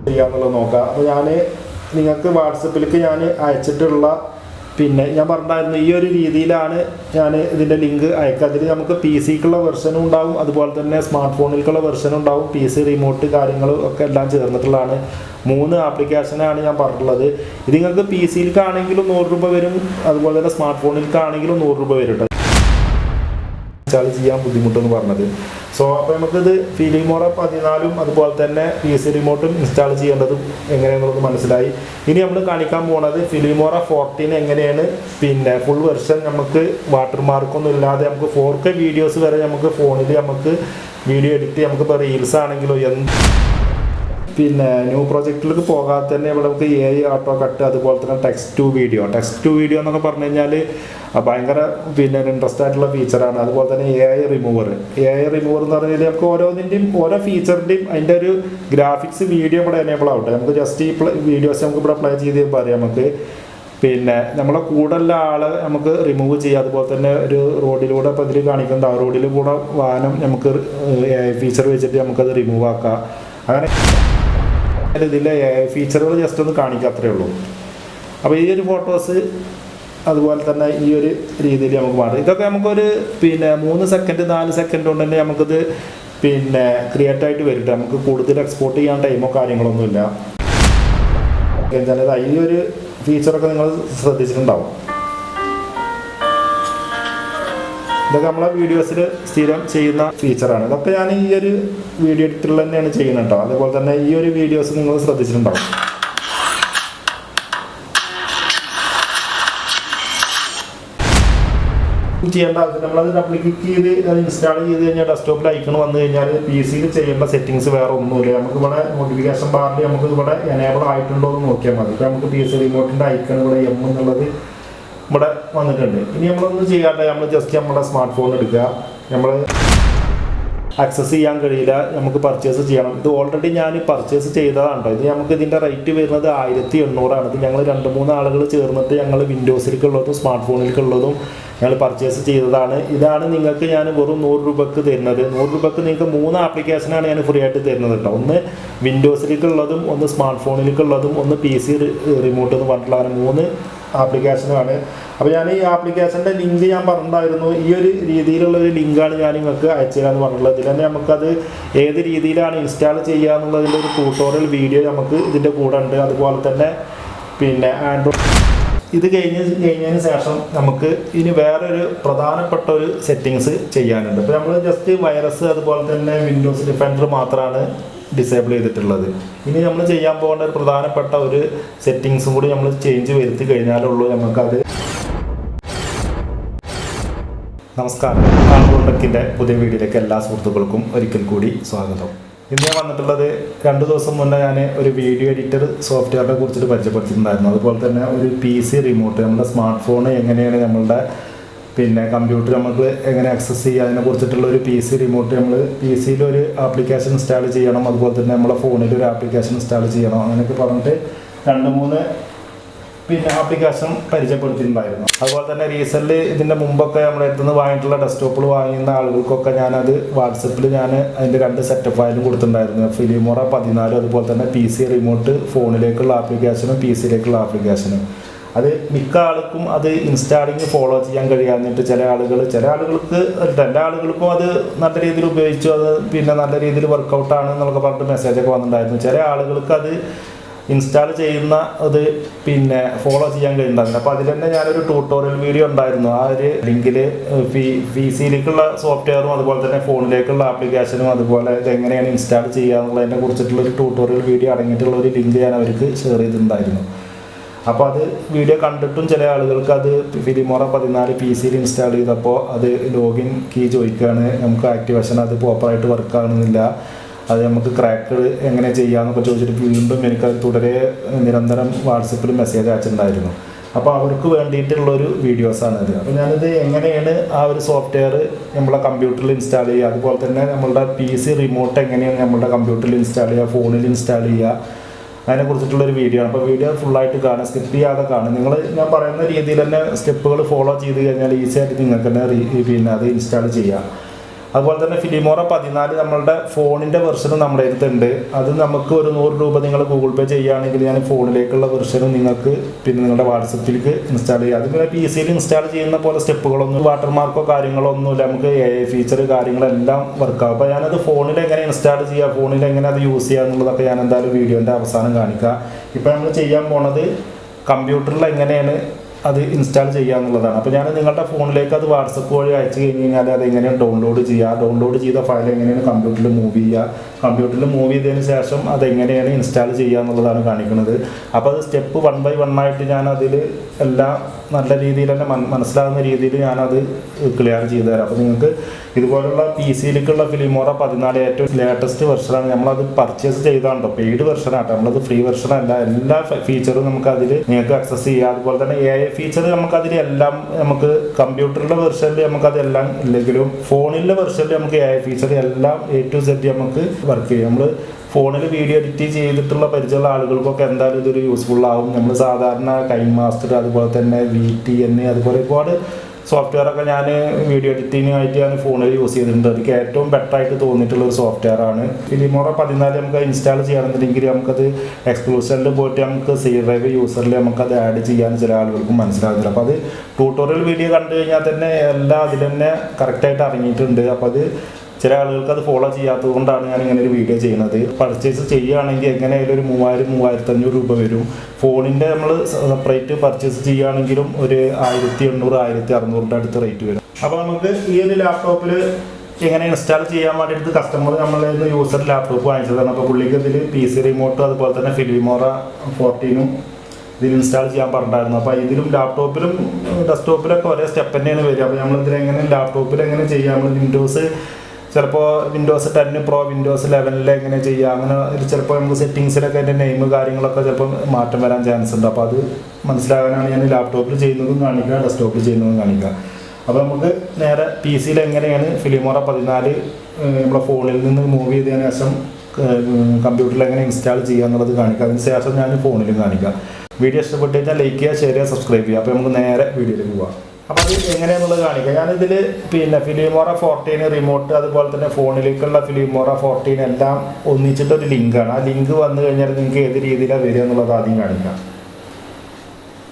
ചെയ്യാന്നുള്ളത് നോക്കാം. അപ്പോൾ ഞാൻ നിങ്ങൾക്ക് വാട്സപ്പിലേക്ക് ഞാൻ അയച്ചിട്ടുള്ള പിന്നെ ഞാൻ പറഞ്ഞിട്ടുണ്ടായിരുന്നു ഈ ഒരു രീതിയിലാണ് ഞാൻ ഇതിൻ്റെ ലിങ്ക് അയക്കുക. അതിൽ നമുക്ക് പി സിക്കുള്ള വെർഷനും ഉണ്ടാവും, അതുപോലെ തന്നെ സ്മാർട്ട് ഫോണിലേക്കുള്ള വെർഷനും ഉണ്ടാവും. പി സി റിമോട്ട് കാര്യങ്ങളും ഒക്കെ എല്ലാം ചേർന്നിട്ടുള്ളതാണ്. 3 ആപ്ലിക്കേഷനാണ് ഞാൻ പറഞ്ഞിട്ടുള്ളത്. ഇത് നിങ്ങൾക്ക് പി സിയിലേക്കാണെങ്കിലും 100 രൂപ വരും, അതുപോലെ തന്നെ സ്മാർട്ട് ഫോണിലേക്കാണെങ്കിലും 100 രൂപ വരും ഇൻസ്റ്റാൾ ചെയ്യാൻ ബുദ്ധിമുട്ടെന്ന് പറഞ്ഞത്. സോ അപ്പോൾ നമുക്കിത് ഫിലിമോറ 14 അതുപോലെ തന്നെ പി സി റിമോട്ടും ഇൻസ്റ്റാൾ ചെയ്യേണ്ടതും എങ്ങനെയാണെന്നുള്ളത് മനസ്സിലായി. ഇനി നമ്മൾ കാണിക്കാൻ പോകുന്നത് ഫിലിമോറ 14 എങ്ങനെയാണ് പിന്നെ ഫുൾ വെർഷൻ നമുക്ക് വാട്ടർ മാർക്കൊന്നും ഇല്ലാതെ നമുക്ക് 4K വീഡിയോസ് വരെ നമുക്ക് ഫോണിൽ നമുക്ക് വീഡിയോ എഡിറ്റ് നമുക്കിപ്പോൾ റീൽസ് ആണെങ്കിലോ പിന്നെ ന്യൂ പ്രൊജക്റ്റിലേക്ക് പോകാതെ തന്നെ ഇവിടെ നമുക്ക് AI ഓട്ടോ കട്ട് അതുപോലെ തന്നെ ടെക്സ്റ്റ് ടു വീഡിയോ എന്നൊക്കെ പറഞ്ഞു കഴിഞ്ഞാൽ ഭയങ്കര പിന്നെ ഇൻട്രസ്റ്റ് ആയിട്ടുള്ള ഫീച്ചറാണ്. അതുപോലെ തന്നെ AI റിമൂവർ എന്ന് പറഞ്ഞു കഴിഞ്ഞാൽ നമുക്ക് ഓരോന്നിൻ്റെയും ഓരോ ഫീച്ചറിൻ്റെയും അതിൻ്റെ ഒരു ഗ്രാഫിക്സ് വീഡിയോ ഇവിടെ എനേബിൾ ആവട്ടെ. നമുക്ക് ജസ്റ്റ് ഈ വീഡിയോസ് നമുക്ക് ഇവിടെ പ്ലേ ചെയ്ത് പറയാം. നമുക്ക് പിന്നെ നമ്മളെ കൂടുതലുള്ള ആളെ നമുക്ക് റിമൂവ് ചെയ്യാം. അതുപോലെ തന്നെ ഒരു റോഡിലൂടെ ഇപ്പോൾ ഇതിൽ കാണിക്കുന്നത് ആ റോഡിൽ കൂടെ വാഹനം നമുക്ക് AI ഫീച്ചർ വെച്ചിട്ട് നമുക്കത് റിമൂവ് ആക്കാം. അങ്ങനെ ഇതിലെ ഫീച്ചറുകൾ ജസ്റ്റ് ഒന്ന് കാണിക്കുക, അത്രയേ ഉള്ളൂ. അപ്പോൾ ഈ ഒരു ഫോട്ടോസ് അതുപോലെ തന്നെ ഈ ഒരു രീതിയിൽ നമുക്ക് മാറും. ഇതൊക്കെ നമുക്കൊരു പിന്നെ 3 സെക്കൻഡ് 4 സെക്കൻഡ് കൊണ്ട് തന്നെ നമുക്കിത് പിന്നെ ക്രിയേറ്റ് ആയിട്ട് വരും. നമുക്ക് കൂടുതൽ എക്സ്പോർട്ട് ചെയ്യാൻ ടൈമോ കാര്യങ്ങളൊന്നുമില്ല. എന്തായാലും ഈ ഒരു ഫീച്ചറൊക്കെ നിങ്ങൾ ശ്രദ്ധിച്ചിട്ടുണ്ടാവും. ഇതൊക്കെ നമ്മളെ വീഡിയോസിൽ സ്ഥിരം ചെയ്യുന്ന ഫീച്ചറാണ്. ഇതൊക്കെ ഞാൻ ഈ ഒരു വീഡിയോ എഡിറ്ററിൽ തന്നെയാണ് ചെയ്യുന്നത് കേട്ടോ. അതുപോലെ തന്നെ ഈ ഒരു വീഡിയോസ് നിങ്ങൾ ശ്രദ്ധിച്ചിട്ടുണ്ടാവും. ചെയ്യേണ്ട ആവശ്യം നമ്മളത് ഡബിൾ ക്ലിക്ക് ചെയ്ത് അത് ഇൻസ്റ്റാൾ ചെയ്ത് കഴിഞ്ഞാൽ ഡെസ്ക്ടോപ്പിൽ ഐക്കൺ വന്നു കഴിഞ്ഞാൽ പി സിയിൽ ചെയ്യേണ്ട സെറ്റിങ്സ് വേറെ ഒന്നുമില്ല. നമുക്ക് ഇവിടെ നോട്ടിഫിക്കേഷൻ ബാറിൽ നമുക്ക് ഇവിടെ എനേബിൾ ആയിട്ടുണ്ടോ എന്ന് നോക്കിയാൽ മതി. ഇപ്പോൾ നമുക്ക് പി സി റിമോട്ടിൻ്റെ ഐക്കൺ ഇവിടെ എന്നുള്ളത് ഇവിടെ വന്നിട്ടുണ്ട്. ഇനി നമ്മളൊന്നും ചെയ്യാണ്ട് നമ്മൾ ജസ്റ്റ് നമ്മുടെ സ്മാർട്ട് ഫോൺ എടുക്കുക. നമ്മൾ ആക്സസ് ചെയ്യാൻ കഴിയില്ല, നമുക്ക് പർച്ചേസ് ചെയ്യണം. ഇത് ഓൾറെഡി ഞാൻ പർച്ചേസ് ചെയ്തതാണ്. ഇത് നമുക്ക് ഇതിൻ്റെ റേറ്റ് വരുന്നത് 1800 ഇത് ഞങ്ങൾ 2-3 ആളുകൾ ചേർന്നിട്ട് ഞങ്ങൾ വിൻഡോസിലേക്കുള്ളതും സ്മാർട്ട് ഫോണിലേക്കുള്ളതും ഞങ്ങൾ പർച്ചേസ് ചെയ്തതാണ്. ഇതാണ് നിങ്ങൾക്ക് ഞാൻ വെറും 100 രൂപക്ക് തരുന്നത്. 100 രൂപക്ക് നിങ്ങൾക്ക് 3 ആപ്ലിക്കേഷനാണ് ഞാൻ ഫ്രീ ആയിട്ട് തരുന്നത് കേട്ടോ. ഒന്ന് വിൻഡോസിലേക്കുള്ളതും, ഒന്ന് സ്മാർട്ട് ഫോണിലേക്കുള്ളതും, ഒന്ന് പി സി റിമോട്ട് എന്ന് പറഞ്ഞിട്ടുള്ള അങ്ങനെ 3 ആപ്ലിക്കേഷനാണ്. അപ്പോൾ ഞാൻ ഈ ആപ്ലിക്കേഷൻ്റെ ലിങ്ക് ഞാൻ പറഞ്ഞിട്ടുണ്ടായിരുന്നു. ഈ ഒരു രീതിയിലുള്ള ഒരു ലിങ്കാണ് ഞാൻ നിങ്ങൾക്ക് അയച്ചു തരാമെന്ന് പറഞ്ഞിട്ടുള്ളത്. ഇതിൽ തന്നെ നമുക്കത് ഏത് രീതിയിലാണ് ഇൻസ്റ്റാൾ ചെയ്യുക എന്നുള്ളതിൻ്റെ ഒരു ട്യൂട്ടോറിയൽ വീഡിയോ നമുക്ക് ഇതിൻ്റെ കൂടെ ഉണ്ട്. അതുപോലെ തന്നെ പിന്നെ ആൻഡ്രോയിഡ് ഇത് കഴിഞ്ഞതിന് ശേഷം നമുക്ക് ഇനി വേറൊരു പ്രധാനപ്പെട്ട ഒരു സെറ്റിങ്സ് ചെയ്യാനുണ്ട്. ഇപ്പോൾ നമ്മൾ ജസ്റ്റ് വൈറസ് അതുപോലെ തന്നെ വിൻഡോസ് ഡിഫൻഡർ മാത്രമാണ് ഡിസേബിൾ ചെയ്തിട്ടുള്ളത്. ഇനി നമ്മൾ ചെയ്യാൻ പോകേണ്ട ഒരു പ്രധാനപ്പെട്ട ഒരു സെറ്റിങ്സും കൂടി നമ്മൾ ചേഞ്ച് വരുത്തി കഴിഞ്ഞാലുള്ളൂ നമുക്കത്. നമസ്കാരം, ആൺകൊണ്ടക്കിൻ്റെ പുതിയ വീഡിയോയിലേക്ക് എല്ലാ സുഹൃത്തുക്കൾക്കും ഒരിക്കൽ കൂടി സ്വാഗതം. ഇന്ന് ഞാൻ വന്നിട്ടുള്ളത് 2 ദിവസം മുന്നേ ഞാൻ ഒരു വീഡിയോ എഡിറ്റർ സോഫ്റ്റ്വെയറിനെ കുറിച്ചിട്ട് പരിചയപ്പെടുത്തിയിട്ടുണ്ടായിരുന്നു. അതുപോലെ തന്നെ ഒരു പി സി റിമോട്ട്, നമ്മുടെ സ്മാർട്ട് ഫോൺ എങ്ങനെയാണ് നമ്മളുടെ പിന്നെ കമ്പ്യൂട്ടർ നമുക്ക് എങ്ങനെ ആക്സസ് ചെയ്യുക അതിനെ കുറിച്ചിട്ടുള്ള ഒരു പി സി റിമോട്ട് നമ്മൾ പി സിയിൽ ഒരു ആപ്ലിക്കേഷൻ ഇൻസ്റ്റാൾ ചെയ്യണം, അതുപോലെ തന്നെ നമ്മളെ ഫോണിൽ ഒരു ആപ്ലിക്കേഷൻ ഇൻസ്റ്റാൾ ചെയ്യണം, അങ്ങനെയൊക്കെ പറഞ്ഞിട്ട് 2-3 പിന്നെ ആപ്ലിക്കേഷൻ പരിചയപ്പെടുത്തിയിട്ടുണ്ടായിരുന്നു. അതുപോലെ തന്നെ റീസെൻ്റ് ഇതിൻ്റെ മുമ്പൊക്കെ നമ്മുടെ അടുത്ത് നിന്ന് വാങ്ങിയിട്ടുള്ള ഡെസ്ക്ടോപ്പുകൾ വാങ്ങുന്ന ആളുകൾക്കൊക്കെ ഞാനത് വാട്സപ്പിൽ ഞാൻ അതിൻ്റെ 2 സെറ്റപ്പ് ഫയലും കൊടുത്തിട്ടുണ്ടായിരുന്നു. ഫിലിമോറ 14 അതുപോലെ തന്നെ പി സി റിമോട്ട് ഫോണിലേക്കുള്ള ആപ്ലിക്കേഷനും പി സിയിലേക്കുള്ള ആപ്ലിക്കേഷനും. അത് മിക്ക ആൾക്കും അത് ഇൻസ്റ്റാളിങ് ഫോളോ ചെയ്യാൻ കഴിയാഞ്ഞിട്ട് ചില ആളുകൾക്ക് എല്ലാ ആളുകൾക്കും അത് നല്ല രീതിയിൽ ഉപയോഗിച്ചു, അത് പിന്നെ നല്ല രീതിയിൽ വർക്കൗട്ടാണ് എന്നൊക്കെ പറഞ്ഞിട്ട് മെസ്സേജൊക്കെ വന്നിട്ടുണ്ടായിരുന്നു. ചില ആളുകൾക്ക് അത് ഇൻസ്റ്റാൾ ചെയ്യുന്ന അത് പിന്നെ ഫോളോ ചെയ്യാൻ കഴിയുന്നുണ്ടായിരുന്നു. അപ്പോൾ അതിൽ തന്നെ ഞാനൊരു ട്യൂട്ടോറിയൽ വീഡിയോ ഉണ്ടായിരുന്നു. ആ ഒരു ലിങ്കിൽ പി സിയിലേക്കുള്ള സോഫ്റ്റ്വെയറും അതുപോലെ തന്നെ ഫോണിലേക്കുള്ള ആപ്ലിക്കേഷനും അതുപോലെ ഇതെങ്ങനെയാണ് ഇൻസ്റ്റാൾ ചെയ്യുക എന്നുള്ളതിനെ കുറിച്ചിട്ടുള്ളൊരു ട്യൂട്ടോറിയൽ വീഡിയോ അടങ്ങിയിട്ടുള്ള ഒരു ലിങ്ക് ഞാൻ അവർക്ക് ഷെയർ ചെയ്തിട്ടുണ്ടായിരുന്നു. അപ്പോൾ അത് വീഡിയോ കണ്ടിട്ടും ചില ആളുകൾക്ക് അത് ഫിലിമോറ 14 പി സിയിൽ ഇൻസ്റ്റാൾ ചെയ്തപ്പോൾ അത് ലോഗിൻ കീ ചോദിക്കുകയാണ്, നമുക്ക് ആക്ടിവേഷൻ അത് പ്രോപ്പറായിട്ട് വർക്ക് ആകുന്നില്ല, അത് നമുക്ക് ക്രാക്ക് എങ്ങനെ ചെയ്യാമെന്നൊക്കെ ചോദിച്ചിട്ട് വീണ്ടും എനിക്കത് തുടരെ നിരന്തരം വാട്സപ്പിൽ മെസ്സേജ് അയച്ചിട്ടുണ്ടായിരുന്നു. അപ്പോൾ അവർക്ക് വേണ്ടിയിട്ടുള്ളൊരു വീഡിയോസാണിത്. അപ്പോൾ ഞാനിത് എങ്ങനെയാണ് ആ ഒരു സോഫ്റ്റ്വെയർ നമ്മളെ കമ്പ്യൂട്ടറിൽ ഇൻസ്റ്റാൾ ചെയ്യുക, അതുപോലെ തന്നെ നമ്മളുടെ പി സി റിമോട്ട് എങ്ങനെയാണ് നമ്മളുടെ കമ്പ്യൂട്ടറിൽ ഇൻസ്റ്റാൾ ചെയ്യുക, ഫോണിൽ ഇൻസ്റ്റാൾ ചെയ്യുക, അതിനെക്കുറിച്ചിട്ടുള്ളൊരു വീഡിയോ ആണ്. അപ്പോൾ വീഡിയോ ഫുള്ളായിട്ട് കാണുക, സ്കിപ്പ് ചെയ്യാതെ കാണുക. ഞാൻ പറയുന്ന രീതിയിൽ തന്നെ സ്റ്റെപ്പുകൾ ഫോളോ ചെയ്ത് കഴിഞ്ഞാൽ ഈസി ആയിട്ട് നിങ്ങൾക്ക് തന്നെ പിന്നെ അത് ഇൻസ്റ്റാൾ ചെയ്യാം. അതുപോലെ തന്നെ ഫിലിമോറ 14 നമ്മളുടെ ഫോണിൻ്റെ വെർഷനും നമ്മുടെ അടുത്തുണ്ട്. അത് നമുക്ക് ഒരു 100 രൂപ നിങ്ങൾ ഗൂഗിൾ പേ ചെയ്യുകയാണെങ്കിൽ ഞാൻ ഫോണിലേക്കുള്ള വെർഷനും നിങ്ങൾക്ക് പിന്നെ നിങ്ങളുടെ വാട്സപ്പിലേക്ക് ഇൻസ്റ്റാൾ ചെയ്യാം. അത് പിന്നെ PC-യിൽ ഇൻസ്റ്റാൾ ചെയ്യുന്ന പോലെ സ്റ്റെപ്പുകളൊന്നും വാട്ടർമാർക്കോ കാര്യങ്ങളോ ഒന്നുമില്ല. നമുക്ക് AI ഫീച്ചർ കാര്യങ്ങളെല്ലാം വർക്കാവും. അപ്പോൾ ഞാനത് ഫോണിൽ എങ്ങനെ ഇൻസ്റ്റാൾ ചെയ്യുക, ഫോണിൽ എങ്ങനെ അത് യൂസ് ചെയ്യുക എന്നുള്ളതൊക്കെ ഞാൻ എന്തായാലും വീഡിയോൻ്റെ അവസാനം കാണിക്കാം. ഇപ്പോൾ നമ്മൾ ചെയ്യാൻ പോണത് കമ്പ്യൂട്ടറിൽ എങ്ങനെയാണ് അത് ഇൻസ്റ്റാൾ ചെയ്യുക എന്നുള്ളതാണ്. അപ്പോൾ ഞാൻ നിങ്ങളുടെ ഫോണിലേക്ക് അത് വാട്സപ്പ് വഴി അയച്ചു കഴിഞ്ഞാൽ അത് എങ്ങനെയാണ് ഡൗൺലോഡ് ചെയ്യുക, ഡൗൺലോഡ് ചെയ്ത ഫയൽ എങ്ങനെയാണ് കമ്പ്യൂട്ടറിൽ മൂവ് ചെയ്യുക, കമ്പ്യൂട്ടറിൽ മൂവ് ചെയ്തതിന് ശേഷം അതെങ്ങനെയാണ് ഇൻസ്റ്റാൾ ചെയ്യുക എന്നുള്ളതാണ് കാണിക്കുന്നത്. അപ്പോൾ അത് സ്റ്റെപ്പ് 1 by 1 ആയിട്ട് ഞാൻ അതിൽ എല്ലാം നല്ല രീതിയിൽ തന്നെ മനസ്സിലാകുന്ന രീതിയിൽ ഞാനത് ക്ലിയർ ചെയ്തു തരാം. അപ്പോൾ നിങ്ങൾക്ക് ഇതുപോലുള്ള PC-യിലേക്കുള്ള ഫിലിമോറ 14 ഏറ്റവും ലേറ്റസ്റ്റ് വെർഷനാണ്. നമ്മളത് പർച്ചേസ് ചെയ്താണ്ടോ പെയ്ഡ് വെർഷനാട്ടോ, നമ്മളത് ഫ്രീ വെർഷനല്ല. എല്ലാ ഫീച്ചറും നമുക്ക് അതിൽ നിങ്ങൾക്ക് ആക്സസ് ചെയ്യാം. അതുപോലെ തന്നെ AI ഫീച്ചർ നമുക്കതിൽ എല്ലാം നമുക്ക് കമ്പ്യൂട്ടറിൻ്റെ വെർഷനിൽ നമുക്കതെല്ലാം ഇല്ലെങ്കിലും ഫോണിലെ വെർഷനിൽ നമുക്ക് AI ഫീച്ചർ എല്ലാം A to Z നമുക്ക് വർക്ക് ചെയ്യും. നമ്മൾ ഫോണിൽ വീഡിയോ എഡിറ്റ് ചെയ്തിട്ടുള്ള പരിചയമുള്ള ആളുകൾക്കൊക്കെ എന്തായാലും ഇതൊരു യൂസ്ഫുൾ ആവും. നമ്മൾ സാധാരണ കൈൻ മാസ്റ്റർ അതുപോലെ തന്നെ VTN അതുപോലെ ഒരുപാട് സോഫ്റ്റ്വെയർ ഒക്കെ ഞാൻ വീഡിയോ എഡിറ്റിങ്ങിനായിട്ട് ഞാൻ ഫോണിൽ യൂസ് ചെയ്തിട്ടുണ്ട്. എനിക്ക് ഏറ്റവും ബെറ്റർ ആയിട്ട് തോന്നിയിട്ടുള്ള ഒരു സോഫ്റ്റ്വെയർ ആണ് ഫിലിമോറ 14. നമുക്ക് ഇൻസ്റ്റാൾ ചെയ്യണമെന്നുണ്ടെങ്കിൽ നമുക്കത് എക്സ്ക്ലൂഷനിൽ പോയിട്ട് നമുക്ക് സേവ് ഡ്രൈവ് യൂസറിൽ നമുക്കത് ആഡ് ചെയ്യാൻ ചില ആളുകൾക്ക് മനസ്സിലാകുന്നില്ല. അപ്പോൾ അത് ട്യൂട്ടോറിയൽ വീഡിയോ കണ്ടു കഴിഞ്ഞാൽ തന്നെ എല്ലാം അതിൽ തന്നെ കറക്റ്റായിട്ട് ഇറങ്ങിയിട്ടുണ്ട്. അപ്പോൾ അത് ചില ആളുകൾക്ക് അത് ഫോളോ ചെയ്യാത്തത് കൊണ്ടാണ് ഞാൻ ഇങ്ങനെ ഒരു വീഡിയോ ചെയ്യുന്നത്. പർച്ചേസ് ചെയ്യുകയാണെങ്കിൽ എങ്ങനെയായാലും ഒരു 3000-3500 രൂപ വരും. ഫോണിൻ്റെ നമ്മൾ സെപ്പറേറ്റ് പർച്ചേസ് ചെയ്യുകയാണെങ്കിലും ഒരു 1800-1600 അടുത്ത് റേറ്റ് വരും. അപ്പോൾ നമുക്ക് ഈ ഒരു ലാപ്ടോപ്പിൽ എങ്ങനെ ഇൻസ്റ്റാൾ ചെയ്യാൻ വേണ്ടിയിട്ട് കസ്റ്റമർ നമ്മളെ യൂസർ ലാപ്ടോപ്പ് വാങ്ങിച്ചതാണ്. അപ്പോൾ പുള്ളിക്ക് ഇതിൽ PC റിമോട്ടും അതുപോലെ തന്നെ ഫിലിമോറ 14 ഇതിൽ ഇൻസ്റ്റാൾ ചെയ്യാൻ പറഞ്ഞിട്ടുണ്ടായിരുന്നു. അപ്പോൾ ഇതിലും ലാപ്ടോപ്പിലും ഡെസ്ക്ടോപ്പിലൊക്കെ ഒരേ സ്റ്റെപ്പ് തന്നെയാണ് വരിക. അപ്പോൾ നമ്മളിതിൽ എങ്ങനെ ലാപ്ടോപ്പിൽ എങ്ങനെ ചെയ്യാം, നമ്മൾ വിൻഡോസ് ചിലപ്പോൾ വിൻഡോസ് 10 Pro വിൻഡോസ് 11 എങ്ങനെ ചെയ്യുക, അങ്ങനെ ചിലപ്പോൾ നമുക്ക് സെറ്റിങ്സിലൊക്കെ അതിൻ്റെ നെയിം കാര്യങ്ങളൊക്കെ ചിലപ്പോൾ മാറ്റം വരാൻ ചാൻസ് ഉണ്ട്. അപ്പോൾ അത് മനസ്സിലാകാനാണ് ഞാൻ ലാപ്ടോപ്പിൽ ചെയ്യുന്നതും കാണിക്കുക, ഡെസ്ക്ടോപ്പിൽ ചെയ്യുന്നതും കാണിക്കുക. അപ്പോൾ നമുക്ക് നേരെ PC-യിൽ എങ്ങനെയാണ് ഫിലിമോറ 14 നമ്മുടെ ഫോണിൽ നിന്ന് മൂവ് ചെയ്തതിന് ശേഷം കമ്പ്യൂട്ടറിൽ എങ്ങനെ ഇൻസ്റ്റാൾ ചെയ്യുക എന്നുള്ളത് കാണിക്കുക. അതിന് ശേഷം ഞാൻ ഫോണിലും കാണിക്കാം. വീഡിയോ ഇഷ്ടപ്പെട്ട് കഴിഞ്ഞാൽ ലൈക്ക് ചെയ്യുക, ഷെയർ ചെയ്യുക, സബ്സ്ക്രൈബ് ചെയ്യുക. അപ്പോൾ നമുക്ക് നേരെ വീഡിയോയിലേക്ക് പോകാം. അപ്പോൾ അത് എങ്ങനെയാണെന്നുള്ളത് കാണിക്കാം. ഞാനിതിൽ പിന്നെ ഫിലിമോറ 14 റിമോട്ട് അതുപോലെ തന്നെ ഫോണിലേക്കുള്ള ഫിലിമോറ 14 എല്ലാം ഒന്നിച്ചിട്ടൊരു ലിങ്കാണ്. ആ ലിങ്ക് വന്നു കഴിഞ്ഞാൽ നിങ്ങൾക്ക് ഏത് രീതിയിലാണ് വരിക എന്നുള്ളത് ആദ്യം കാണിക്കാം.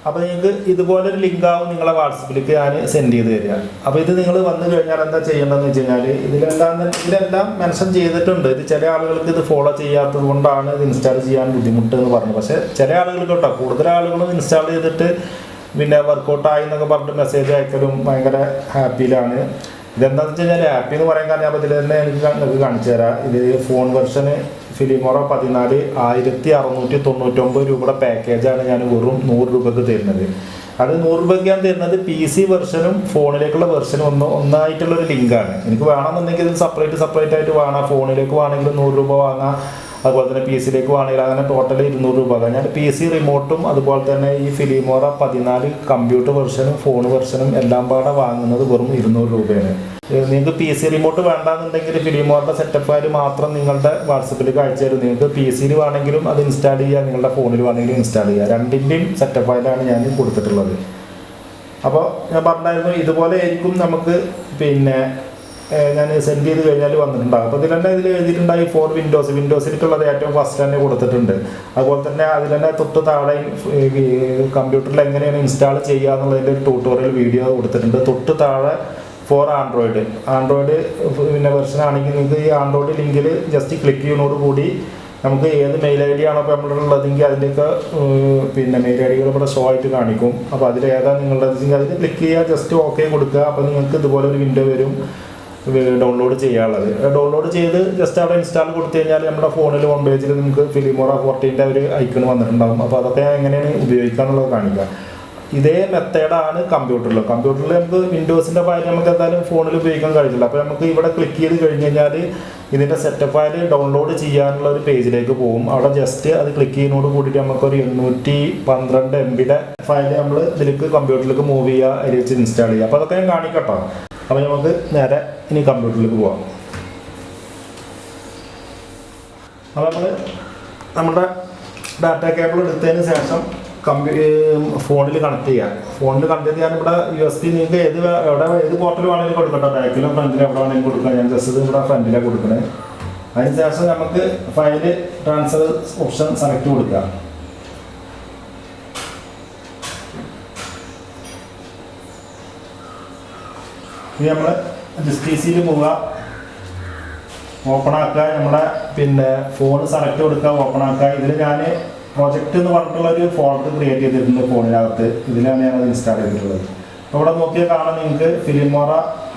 അപ്പോൾ നിങ്ങൾക്ക് ഇതുപോലൊരു ലിങ്കാവും നിങ്ങളെ വാട്സപ്പിലേക്ക് ഞാൻ സെൻഡ് ചെയ്ത് തരിക. അപ്പോൾ ഇത് നിങ്ങൾ വന്നു കഴിഞ്ഞാൽ എന്താ ചെയ്യേണ്ടതെന്ന് വെച്ച് കഴിഞ്ഞാൽ ഇതിലെല്ലാം മെൻഷൻ ചെയ്തിട്ടുണ്ട്. ഇത് ചില ആളുകൾക്ക് ഇത് ഫോളോ ചെയ്യാത്തത് കൊണ്ടാണ് ഇത് ഇൻസ്റ്റാൾ ചെയ്യാൻ ബുദ്ധിമുട്ട് എന്ന് പറഞ്ഞു. പക്ഷേ ചില ആളുകൾക്ക് കേട്ടോ, കൂടുതൽ ആളുകളും ഇൻസ്റ്റാൾ ചെയ്തിട്ട് പിന്നെ വർക്കൗട്ടായി എന്നൊക്കെ പറഞ്ഞിട്ട് മെസ്സേജ് അയക്കലും ഭയങ്കര ഹാപ്പിയിലാണ്. ഇതെന്താണെന്ന് വെച്ച് കഴിഞ്ഞാൽ ഹാപ്പി എന്ന് പറയാൻ കാരണം അപ്പോൾ ഇതിൽ തന്നെ എനിക്ക് കാണിച്ചു തരാം. ഇത് ഫോൺ വെർഷന് ഫിലിമോറ 14 1699 രൂപയുടെ പാക്കേജാണ് ഞാൻ വെറും 100 രൂപയ്ക്ക് തരുന്നത്. അത് 100 രൂപയ്ക്ക് ഞാൻ തരുന്നത് PC വെർഷനും ഫോണിലേക്കുള്ള വെർഷനും ഒന്നായിട്ടുള്ളൊരു ലിങ്കാണ്. എനിക്ക് വേണമെന്നുണ്ടെങ്കിൽ ഇത് സെപ്പറേറ്റ് ആയിട്ട് വേണം. ഫോണിലേക്ക് വേണമെങ്കിൽ 100 രൂപ വാങ്ങാം, അതുപോലെ തന്നെ PC-യിലേക്ക് വേണമെങ്കിൽ അങ്ങനെ ടോട്ടൽ 200 രൂപ. ഞാൻ PC റിമോട്ടും അതുപോലെ തന്നെ ഈ ഫിലിമോറ 14 കമ്പ്യൂട്ടർ വെർഷനും ഫോൺ വെർഷനും എല്ലാം പാടെ വാങ്ങുന്നത് വെറും 200 രൂപയാണ്. നിങ്ങൾക്ക് PC റിമോട്ട് വേണ്ടാന്നുണ്ടെങ്കിൽ ഫിലിമോറിൻ്റെ സെറ്റപ്പ് ഫയൽ മാത്രം നിങ്ങളുടെ വാട്സപ്പിലേക്ക് അയച്ചു തരും. നിങ്ങൾക്ക് PC-യിൽ വേണമെങ്കിലും അത് ഇൻസ്റ്റാൾ ചെയ്യുക, നിങ്ങളുടെ ഫോണിൽ വേണമെങ്കിലും ഇൻസ്റ്റാൾ ചെയ്യുക. രണ്ടിൻ്റെയും സെറ്റപ്പ് ഫയലാണ് ഞാൻ കൊടുത്തിട്ടുള്ളത്. അപ്പോൾ ഞാൻ പറഞ്ഞായിരുന്നു ഇതുപോലെ ആയിരിക്കും നമുക്ക് പിന്നെ ഞാൻ സെൻഡ് ചെയ്ത് കഴിഞ്ഞാൽ വന്നിട്ടുണ്ടാകും. അപ്പോൾ ഇതിൽ എഴുതിയിട്ടുണ്ടായി ഫോർ വിൻഡോസിലേക്കുള്ളത് ഏറ്റവും ഫസ്റ്റ് തന്നെ കൊടുത്തിട്ടുണ്ട്. അതുപോലെ തന്നെ അതിൽ തന്നെ തൊട്ട് താഴെ കമ്പ്യൂട്ടറിൽ എങ്ങനെയാണ് ഇൻസ്റ്റാൾ ചെയ്യുക എന്നുള്ളതിൻ്റെ ഒരു ട്യൂട്ടോറിയൽ വീഡിയോ കൊടുത്തിട്ടുണ്ട്. തൊട്ട് താഴെ ഫോർ ആൻഡ്രോയിഡ് പിന്നെ വെർഷൻ ആണെങ്കിൽ നിങ്ങൾക്ക് ഈ ആൻഡ്രോയിഡ് ലിങ്കിൽ ജസ്റ്റ് ക്ലിക്ക് ചെയ്യുന്നതോടുകൂടി നമുക്ക് ഏത് മെയിൽ ID ആണോ ഇപ്പോൾ നമ്മളുള്ളതെങ്കിൽ അതിൻ്റെയൊക്കെ പിന്നെ മെയിൽ ID ഇവിടെ ഷോ ആയിട്ട് കാണിക്കും. അപ്പോൾ അതിൽ ഏതാണ് നിങ്ങളുടെതെങ്കിൽ അതിൽ ക്ലിക്ക് ചെയ്യുക, ജസ്റ്റ് ഓക്കെ കൊടുക്കുക. അപ്പോൾ നിങ്ങൾക്ക് ഇതുപോലെ ഒരു വിൻഡോ വരും ഡൗൺലോഡ് ചെയ്യാനുള്ളത്. ഡൗൺലോഡ് ചെയ്ത് ജസ്റ്റ് അവിടെ ഇൻസ്റ്റാൾ കൊടുത്തു കഴിഞ്ഞാൽ നമ്മുടെ ഫോണിൽ ഹോം പേജിൽ നമുക്ക് ഫിലിമോറ 14 ഒരു ഐക്കൺ വന്നിട്ടുണ്ടാകും. അപ്പോൾ അതൊക്കെ എങ്ങനെയാണ് ഉപയോഗിക്കുക എന്നുള്ളത് കാണിക്കുക. ഇതേ മെത്തേഡാണ് കമ്പ്യൂട്ടറിൽ നമുക്ക് വിൻഡോസിൻ്റെ ഫയൽ നമുക്ക് എന്തായാലും ഫോണിൽ ഉപയോഗിക്കാൻ കഴിയില്ല. അപ്പോൾ നമുക്ക് ഇവിടെ ക്ലിക്ക് ചെയ്ത് കഴിഞ്ഞ് കഴിഞ്ഞാൽ ഇതിൻ്റെ സെറ്റപ്പ് ഫയൽ ഡൗൺലോഡ് ചെയ്യാനുള്ള ഒരു പേജിലേക്ക് പോകും. അവിടെ ജസ്റ്റ് അത് ക്ലിക്ക് ചെയ്യുന്നതോട് കൂടിയിട്ട് നമുക്കൊരു 812 MB ഫയൽ നമ്മൾ ഇതിലേക്ക് കമ്പ്യൂട്ടറിലേക്ക് മൂവ് ചെയ്യുക, അതിൽ വെച്ച് ഇൻസ്റ്റാൾ ചെയ്യുക. അപ്പോൾ അതൊക്കെ ഞാൻ കാണിക്കട്ടോ. അപ്പോൾ നമുക്ക് നേരെ ഇനി കമ്പ്യൂട്ടറിലേക്ക് പോകാം. അപ്പോൾ നമ്മുടെ ഡാറ്റ കേബിൾ എടുത്തതിന് ശേഷം ഫോണിൽ കണക്ട് ചെയ്യാം. ഫോണിൽ കണക്ട് ചെയ്ത് ഞാനിവിടെ USB നിങ്ങൾക്ക് ഏത് പോർട്ടൽ വേണമെങ്കിലും കൊടുക്കട്ടോ, ബാക്കിലോ ഫ്രണ്ടിലോ എവിടെ വേണമെങ്കിലും കൊടുക്കാം. ഞാൻ ജസ്റ്റ് ഇവിടെ ഫ്രണ്ടിലാണ് കൊടുക്കുന്നത്. അതിനുശേഷം നമുക്ക് ഫയൽ ട്രാൻസ്ഫർ ഓപ്ഷൻ സെലക്ട് കൊടുക്കാം. ഇനി നമ്മൾ PC പോവുക, ഓപ്പൺ ആക്കുക, നമ്മുടെ ഫോൺ സെലക്ട് കൊടുക്കുക, ഓപ്പൺ ആക്കുക. ഇതിൽ ഞാൻ പ്രൊജക്റ്റ് എന്ന് പറഞ്ഞിട്ടുള്ള ഒരു ഫോൾഡർ ക്രിയേറ്റ് ചെയ്തിട്ടുണ്ട് ഫോണിനകത്ത്. ഇതിലാണ് ഞാനത് ഇൻസ്റ്റാൾ ചെയ്തിട്ടുള്ളത്. അപ്പോൾ ഇവിടെ നോക്കിയാൽ കാണാം നിങ്ങൾക്ക് ഫിലിമോറ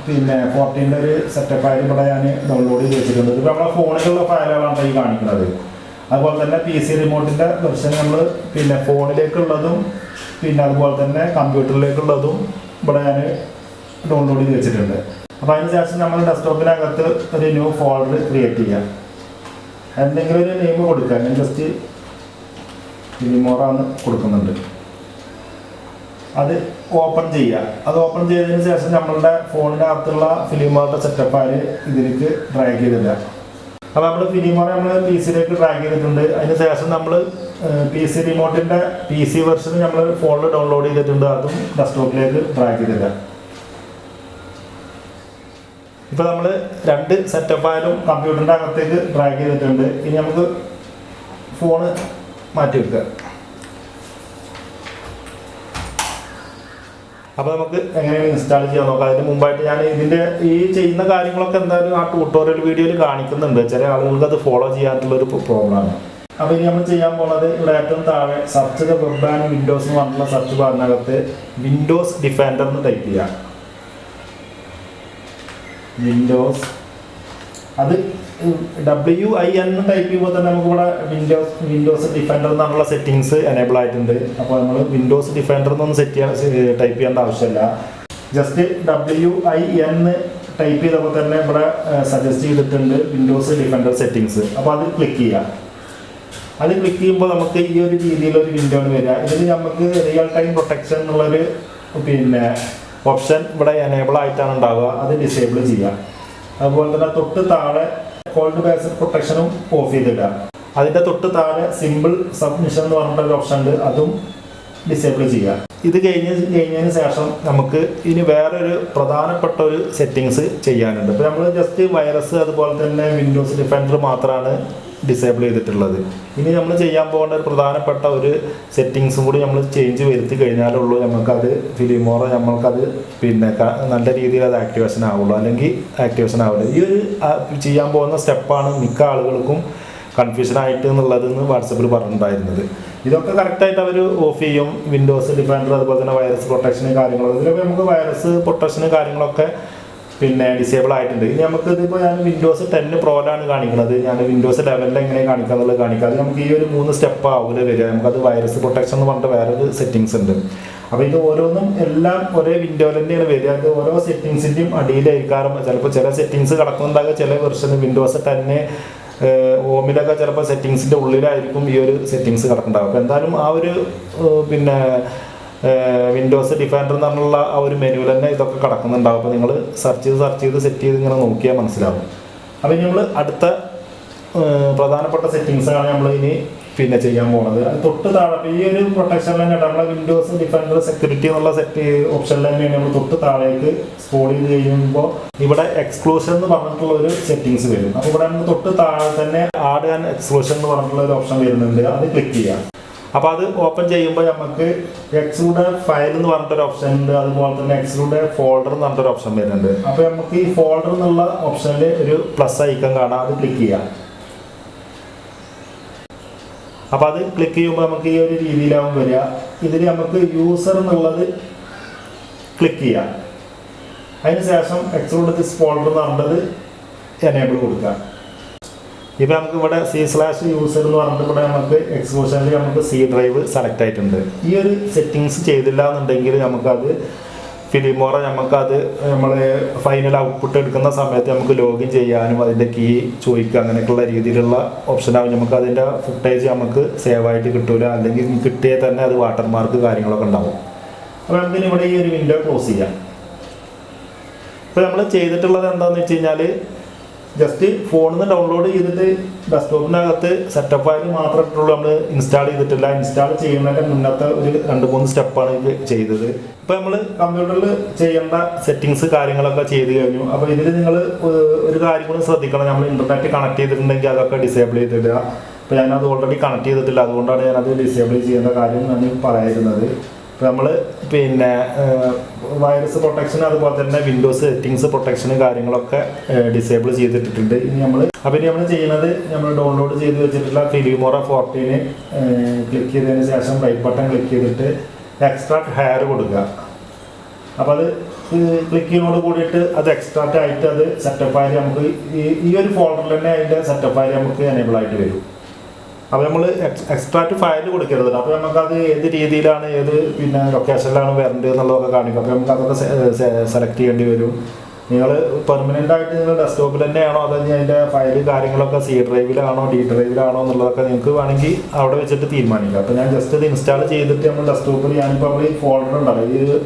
14 ഒരു സെറ്റപ്പ് ഫയൽ ഇവിടെ ഞാൻ ഡൗൺലോഡ് ചെയ്ത് വെച്ചിട്ടുണ്ട്. ഇപ്പോൾ നമ്മുടെ ഫോണിലുള്ള ഫയലുകളാണ് ഈ കാണിക്കുന്നത്. അതുപോലെ തന്നെ PC റിമോട്ടിൻ്റെ വെർഷൻ നമ്മൾ ഫോണിലേക്കുള്ളതും അതുപോലെ തന്നെ കമ്പ്യൂട്ടറിലേക്കുള്ളതും ഇവിടെ ഞാൻ ഡൗൺലോഡ് ചെയ്ത് വെച്ചിട്ടുണ്ട്. അപ്പോൾ അതിന് ശേഷം നമ്മൾ ഡെസ്ക്ടോപ്പിനകത്ത് ഒരു ന്യൂ ഫോൾഡർ ക്രിയേറ്റ് ചെയ്യാം. എന്തെങ്കിലും ഒരു നെയിം കൊടുക്കുക. ഞാൻ ജസ്റ്റ് ഫിലിമോറ എന്ന് കൊടുക്കുന്നുണ്ട്. അത് ഓപ്പൺ ചെയ്യുക. അത് ഓപ്പൺ ചെയ്തതിന് ശേഷം നമ്മളുടെ ഫോണിനകത്തുള്ള ഫിലിമോറ സെറ്റപ്പ് ഫയൽ ഇതിലേക്ക് ഡ്രാഗ് ചെയ്തില്ല. അപ്പോൾ നമ്മൾ ഫിലിമോറ നമ്മൾ PC-യിലേക്ക് ഡ്രാഗ് ചെയ്തിട്ടുണ്ട്. അതിന് ശേഷം നമ്മൾ PC റിമോട്ടിൻ്റെ PC വെർഷൻ നമ്മൾ ഫോണിൽ ഡൗൺലോഡ് ചെയ്തിട്ടുണ്ട്. അതും ഡെസ്ക്ടോപ്പിലേക്ക് ഡ്രാഗ് ചെയ്തില്ല. ഇപ്പോൾ നമ്മൾ 2 സെറ്റപ്പ് ഫയലും കമ്പ്യൂട്ടറിൻ്റെ അകത്തേക്ക് ഡ്രാഗ് ചെയ്തിട്ടുണ്ട്. ഇനി നമുക്ക് ഫോണ് മാറ്റി വെക്കുക. അപ്പോൾ നമുക്ക് എങ്ങനെയാണ് ഇൻസ്റ്റാൾ ചെയ്യാൻ നോക്കാം. അതിന് മുമ്പായിട്ട് ഞാൻ ഇതിൻ്റെ ഈ ചെയ്യുന്ന കാര്യങ്ങളൊക്കെ എന്തായാലും ആ ട്യൂട്ടോറിയൽ വീഡിയോയിൽ കാണിക്കുന്നുണ്ട്. ചില ആളുകൾക്ക് അത് ഫോളോ ചെയ്യാനുള്ളൊരു പ്രോബ്ലമാണ്. അപ്പോൾ ഇനി നമ്മൾ ചെയ്യാൻ പോകുന്നത് ഇവിടെ ഏറ്റവും താഴെ search the web and Windows എന്ന് പറഞ്ഞിട്ടുള്ള സെർച്ച് ബാറിനകത്ത് വിൻഡോസ് ഡിഫൻഡർ എന്ന് ടൈപ്പ് ചെയ്യുക. വിൻഡോസ് അത് WIN ടൈപ്പ് ചെയ്യുമ്പോൾ തന്നെ നമുക്കിവിടെ വിൻഡോസ് ഡിഫൻഡർ എന്നുള്ള സെറ്റിങ്സ് എനേബിൾ ആയിട്ടുണ്ട്. അപ്പോൾ നമ്മൾ വിൻഡോസ് ഡിഫൻഡർ എന്നൊന്നും ടൈപ്പ് ചെയ്യേണ്ട ആവശ്യമില്ല. ജസ്റ്റ് WIN ടൈപ്പ് ചെയ്തപ്പോൾ തന്നെ ഇവിടെ സജസ്റ്റ് ചെയ്തിട്ടുണ്ട് വിൻഡോസ് ഡിഫൻഡർ സെറ്റിങ്സ്. അപ്പോൾ അത് ക്ലിക്ക് ചെയ്യുക. അത് ക്ലിക്ക് ചെയ്യുമ്പോൾ നമുക്ക് ഈ ഒരു രീതിയിലൊരു വിൻഡോന് വരിക. ഇതിൽ നമുക്ക് റിയൽ ടൈം പ്രൊട്ടക്ഷൻ എന്നുള്ളൊരു ഓപ്ഷൻ ഇവിടെ എനേബിൾ ആയിട്ടാണ് ഉണ്ടാവുക. അത് ഡിസേബിൾ ചെയ്യുക. അതുപോലെ തന്നെ തൊട്ട് താഴെ കോൾഡ് ബേസ്ഡ് പ്രൊട്ടക്ഷനും ഓഫ് ചെയ്തിടുക. അതിൻ്റെ തൊട്ട് താഴെ സിമ്പിൾ സബ്മിഷൻ എന്ന് പറഞ്ഞിട്ടൊരു ഓപ്ഷൻ ഉണ്ട്. അതും ഡിസേബിൾ ചെയ്യുക. ഇത് കഴിഞ്ഞതിന് ശേഷം നമുക്ക് ഇനി വേറൊരു പ്രധാനപ്പെട്ട ഒരു സെറ്റിങ്സ് ചെയ്യാനുണ്ട്. ഇപ്പോൾ നമ്മൾ ജസ്റ്റ് വൈറസ് അതുപോലെ തന്നെ വിൻഡോസ് ഡിഫൻഡർ മാത്രമാണ് ഡിസേബിൾ ചെയ്തിട്ടുള്ളത്. ഇനി നമ്മൾ ചെയ്യാൻ പോകേണ്ട ഒരു പ്രധാനപ്പെട്ട ഒരു സെറ്റിങ്സും കൂടി നമ്മൾ ചേഞ്ച് വരുത്തി കഴിഞ്ഞാലുള്ളൂ നമുക്കത് ഫിലിമോറ നമ്മൾക്കത് നല്ല രീതിയിൽ അത് ആക്ടിവേഷൻ ആവുള്ളൂ, അല്ലെങ്കിൽ ആക്ടിവേഷൻ ആവില്ല. ഈ ഒരു ചെയ്യാൻ പോകുന്ന സ്റ്റെപ്പാണ് മിക്ക ആളുകൾക്കും കൺഫ്യൂഷൻ ആയിട്ട് എന്നുള്ളതെന്ന് വാട്സപ്പിൽ പറഞ്ഞിട്ടുണ്ടായിരുന്നത്. ഇതൊക്കെ കറക്റ്റായിട്ട് അവർ ഓഫ് ചെയ്യും. വിൻഡോസ് ഡിഫൻഡർ അതുപോലെ തന്നെ വൈറസ് പ്രൊട്ടക്ഷന് കാര്യങ്ങളൊക്കെ ഇതിലൊക്കെ നമുക്ക് വൈറസ് പ്രൊട്ടക്ഷന് കാര്യങ്ങളൊക്കെ ഡിസേബിൾ ആയിട്ടുണ്ട്. ഇനി നമുക്ക് ഇതിപ്പോൾ ഞാൻ വിൻഡോസ് 10 പ്രോയിലാണ് കാണിക്കുന്നത്. ഞാൻ വിൻഡോസ് 11 എങ്ങനെ കാണിക്കുക എന്നുള്ളത് കാണിക്കാം. അത് നമുക്ക് ഈ ഒരു 3 സ്റ്റെപ്പ് ആവില്ല വരിക. നമുക്കത് വൈറസ് പ്രൊട്ടക്ഷൻ എന്ന് പറഞ്ഞിട്ട് വേറൊരു സെറ്റിങ്സ് ഉണ്ട്. അപ്പോൾ ഇത് ഓരോന്നും എല്ലാം ഒരേ വിൻഡോയിൽ തന്നെയാണ് വരിക. അത് ഓരോ സെറ്റിങ്സിൻ്റെയും അടിയിലായിരിക്കാറും ചിലപ്പോൾ ചില സെറ്റിങ്സ് കിടക്കുന്നുണ്ടാകുക. ചില വെർഷന് വിൻഡോസ് 10 ഹോമിലൊക്കെ ചിലപ്പോൾ സെറ്റിങ്സിൻ്റെ ഉള്ളിലായിരിക്കും ഈ ഒരു സെറ്റിങ്സ് കിടക്കുന്നുണ്ടാകും. അപ്പോൾ എന്തായാലും ആ ഒരു വിൻഡോസ് ഡിഫൻഡർ എന്നുള്ള ആ ഒരു മെനുവിൽ തന്നെ ഇതൊക്കെ കിടക്കുന്നുണ്ടാവും. അപ്പോൾ നിങ്ങൾ സെർച്ച് ചെയ്ത് സെറ്റ് ചെയ്ത് ഇങ്ങനെ നോക്കിയാൽ മനസ്സിലാവും. അപ്പോൾ നമ്മൾ അടുത്ത പ്രധാനപ്പെട്ട സെറ്റിങ്സാണ് നമ്മൾ ഇനി ചെയ്യാൻ പോകുന്നത്. അത് തൊട്ട് താഴെ ഈ ഒരു പ്രൊട്ടക്ഷൻ തന്നെ നമ്മളെ വിൻഡോസ് ഡിഫൻഡർ സെക്യൂരിറ്റി എന്നുള്ള ഓപ്ഷനിൽ തന്നെയാണ് നമ്മൾ തൊട്ട് താഴേക്ക് സ്ക്രോൾ ചെയ്ത് കഴിയുമ്പോൾ ഇവിടെ എക്സ്ക്ലൂഷൻ എന്ന് പറഞ്ഞിട്ടുള്ള ഒരു സെറ്റിങ്സ് വരും. അപ്പോൾ ഇവിടെ നമുക്ക് തൊട്ട് താഴെ തന്നെ ആഡ് ആൻഡ് എക്സ്ക്ലൂഷൻ എന്ന് പറഞ്ഞിട്ടുള്ള ഒരു ഓപ്ഷൻ വരുന്നുണ്ട്. അത് ക്ലിക്ക് ചെയ്യാം. അപ്പോൾ അത് ഓപ്പൺ ചെയ്യുമ്പോൾ നമുക്ക് എക്സ്ക്ലൂഡ് ഫയൽ എന്ന് പറഞ്ഞിട്ടൊരു ഓപ്ഷൻ ഉണ്ട്. അതുപോലെ തന്നെ എക്സ്ക്ലൂഡ് ഫോൾഡർ എന്ന് പറഞ്ഞിട്ടൊരു ഓപ്ഷൻ വരുന്നുണ്ട്. അപ്പോൾ നമുക്ക് ഈ ഫോൾഡർ എന്നുള്ള ഓപ്ഷനിൽ ഒരു പ്ലസ് ഐക്കൺ കാണാം. അത് ക്ലിക്ക് ചെയ്യാം. അപ്പോൾ അത് ക്ലിക്ക് ചെയ്യുമ്പോൾ നമുക്ക് ഈ ഒരു രീതിയിലാവും വരിക. ഇതിൽ നമുക്ക് യൂസർ എന്നുള്ളത് ക്ലിക്ക് ചെയ്യാം. അതിന് ശേഷം എക്സ്ക്ലൂഡ് ദിസ് ഫോൾഡർ എന്ന് പറഞ്ഞത് എനേബിൾ കൊടുക്കുക. ഇപ്പോൾ നമുക്ക് ഇവിടെ C/user എന്ന് പറഞ്ഞിട്ട് ഇവിടെ നമുക്ക് എക്സ്ക്ലൂഷനിൽ നമുക്ക് C ഡ്രൈവ് സെലക്ട് ആയിട്ടുണ്ട്. ഈ ഒരു സെറ്റിങ്സ് ചെയ്തില്ല എന്നുണ്ടെങ്കിൽ നമുക്കത് ഫിലിമോറ നമുക്കത് നമ്മൾ ഫൈനൽ ഔട്ട്പുട്ട് എടുക്കുന്ന സമയത്ത് നമുക്ക് ലോഗിൻ ചെയ്യാനും അതിൻ്റെ കീ ചോദിക്കുക അങ്ങനെയൊക്കെയുള്ള രീതിയിലുള്ള ഓപ്ഷനാകും. നമുക്ക് അതിൻ്റെ ഫുട്ടേജ് നമുക്ക് സേവ് ആയിട്ട് കിട്ടില്ല, അല്ലെങ്കിൽ കിട്ടിയാൽ തന്നെ അത് വാട്ടർമാർക്ക് കാര്യങ്ങളൊക്കെ ഉണ്ടാവും. അപ്പോൾ നമുക്കിനി ഇവിടെ ഈ ഒരു വിൻഡോ ക്ലോസ് ചെയ്യാം. ഇപ്പോൾ നമ്മൾ ചെയ്തിട്ടുള്ളത് എന്താണെന്ന് വെച്ച് കഴിഞ്ഞാൽ ജസ്റ്റ് ഫോണിൽ നിന്ന് ഡൗൺലോഡ് ചെയ്തിട്ട് ഡെസ്ക്ടോപ്പിനകത്ത് സെറ്റപ്പ് ഫയൽ മാത്രമേ ഇട്ടുള്ളൂ, നമ്മൾ ഇൻസ്റ്റാൾ ചെയ്തിട്ടില്ല. ഇൻസ്റ്റാൾ ചെയ്യുന്നതിൻ്റെ മുന്നത്തെ ഒരു 2-3 സ്റ്റെപ്പാണ് ഇത് ചെയ്തത്. ഇപ്പോൾ നമ്മൾ കമ്പ്യൂട്ടറിൽ ചെയ്യേണ്ട സെറ്റിങ്സ് കാര്യങ്ങളൊക്കെ ചെയ്ത് കഴിഞ്ഞു. അപ്പോൾ ഇതിൽ നിങ്ങൾ ഒരു കാര്യം കൂടി ശ്രദ്ധിക്കണം, നമ്മൾ ഇൻ്റർനെറ്റ് കണക്ട് ചെയ്തിട്ടുണ്ടെങ്കിൽ അതൊക്കെ ഡിസേബിൾ ചെയ്തിടുക. അപ്പോൾ ഞാനത് ഓൾറെഡി കണക്ട് ചെയ്തിട്ടില്ല, അതുകൊണ്ടാണ് ഞാനത് ഡിസേബിൾ ചെയ്യുന്ന കാര്യം ഞാൻ പറയുന്നത്. ഇപ്പോൾ നമ്മൾ പിന്നെ വൈറസ് പ്രൊട്ടക്ഷൻ അതുപോലെ തന്നെ വിൻഡോസ് സെറ്റിങ്സ് പ്രൊട്ടക്ഷന് കാര്യങ്ങളൊക്കെ ഡിസേബിൾ ചെയ്തിട്ടുണ്ട്. ഇനി നമ്മൾ ചെയ്യുന്നത്, നമ്മൾ ഡൗൺലോഡ് ചെയ്ത് വെച്ചിട്ടുള്ള ഫിലിമോറ 14 ക്ലിക്ക് ചെയ്തതിന് ശേഷം റൈറ്റ് ബട്ടൺ ക്ലിക്ക് ചെയ്തിട്ട് എക്സ്ട്രാക്ട് ഹെയർ കൊടുക്കുക. അപ്പോൾ അത് ക്ലിക്ക് ചെയ്യുന്നതോട് കൂടിയിട്ട് അത് എക്സ്ട്രാക്റ്റ് ആയിട്ട് അത് സെറ്റപ്പ് ഫയൽ നമുക്ക് ഈ ഒരു ഫോൾഡറിൽ തന്നെ അതിൻ്റെ സെറ്റപ്പ് ഫയൽ നമുക്ക് എനേബിൾ ആയിട്ട് വരും. അപ്പോൾ നമ്മൾ എക്സ്ട്രാക്റ്റ് ഫയൽ കൊടുക്കരുത്. അപ്പോൾ നമുക്കത് ഏത് രീതിയിലാണ് ഏത് പിന്നെ ലൊക്കേഷനിലാണ് വരേണ്ടത് എന്നുള്ളതൊക്കെ കാണിക്കും. അപ്പോൾ നമുക്ക് അതൊക്കെ സെലക്ട് ചെയ്യേണ്ടി വരും. നിങ്ങൾ പെർമനൻ്റ് ആയിട്ട് നിങ്ങൾ ഡെസ്ക്ടോപ്പിൽ തന്നെയാണോ അതോ അതിൻ്റെ ഫയൽ കാര്യങ്ങളൊക്കെ C ഡ്രൈവിലാണോ D ഡ്രൈവിലാണോ എന്നുള്ളതൊക്കെ നിങ്ങൾക്ക് വേണമെങ്കിൽ അവിടെ വെച്ചിട്ട് തീരുമാനിക്കാം. അപ്പോൾ ഞാൻ ജസ്റ്റ് ഇത് ഇൻസ്റ്റാൾ ചെയ്തിട്ട് നമ്മൾ ഡെസ്ക്ടോപ്പിൽ ഞാനിപ്പോൾ നമ്മൾ ഈ ഫോൾഡർ ഉണ്ടല്ലോ, ഈ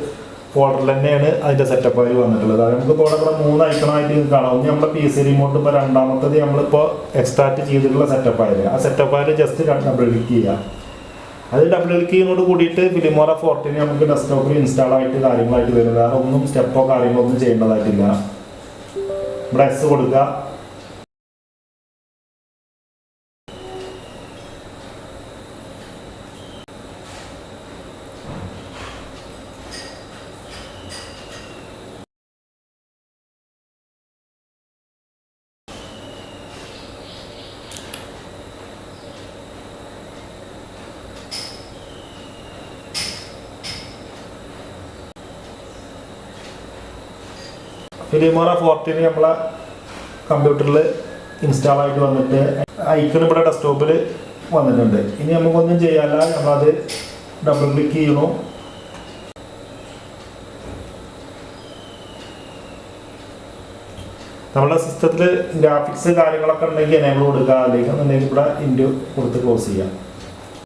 ഫോൾഡറിൽ തന്നെയാണ് അതിൻ്റെ സെറ്റപ്പ് ഫയൽ വന്നിട്ടുള്ളത്. അത് നമുക്ക് ഇപ്പോൾ ഇവിടെ 3 ഐക്കണായിട്ട് കാണാം. ഒന്ന് നമ്മുടെ PC റിമോട്ട്, ഇപ്പോൾ രണ്ടാമത്തത് നമ്മളിപ്പോൾ എക്സ്ട്രാക്ട് ചെയ്തിട്ടുള്ള സെറ്റപ്പ് ഫയൽ. ആ setup file just double click ചെയ്യുക. അത് ഡബിൾ ക്ലിക്ക് ചെയ്യുന്നതോട് കൂടിയിട്ട് ഫിലിമോറ 14 നമുക്ക് ഡെസ്ക്ടോപ്പിൽ ഇൻസ്റ്റാൾ ആയിട്ട് കാര്യങ്ങളായിട്ട് വരും. വേറെ ഒന്നും സ്റ്റെപ്പോ കാര്യങ്ങളോ ഒന്നും ചെയ്യേണ്ടതായിട്ടില്ല. ഇവിടെ S കൊടുക്കുക. ഫിലിമോറ 14 നമ്മളെ കമ്പ്യൂട്ടറിൽ ഇൻസ്റ്റാൾ ആയിട്ട് വന്നിട്ട് ഐക്കൺ ഇവിടെ ഡെസ്ക്ടോപ്പിൽ വന്നിട്ടുണ്ട്. ഇനി നമുക്കൊന്നും ചെയ്യാനില്ല, നമ്മളത് ഡബിൾ ക്ലിക്ക് ചെയ്യണു. നമ്മുടെ സിസ്റ്റത്തിൽ ഗ്രാഫിക്സ് കാര്യങ്ങളൊക്കെ ഉണ്ടെങ്കിൽ എനേബിൾ കൊടുക്കുക, അല്ലെങ്കിൽ എന്നുണ്ടെങ്കിൽ ഇവിടെ ഇൻഡു കൊടുത്ത് ക്ലോസ് ചെയ്യാം.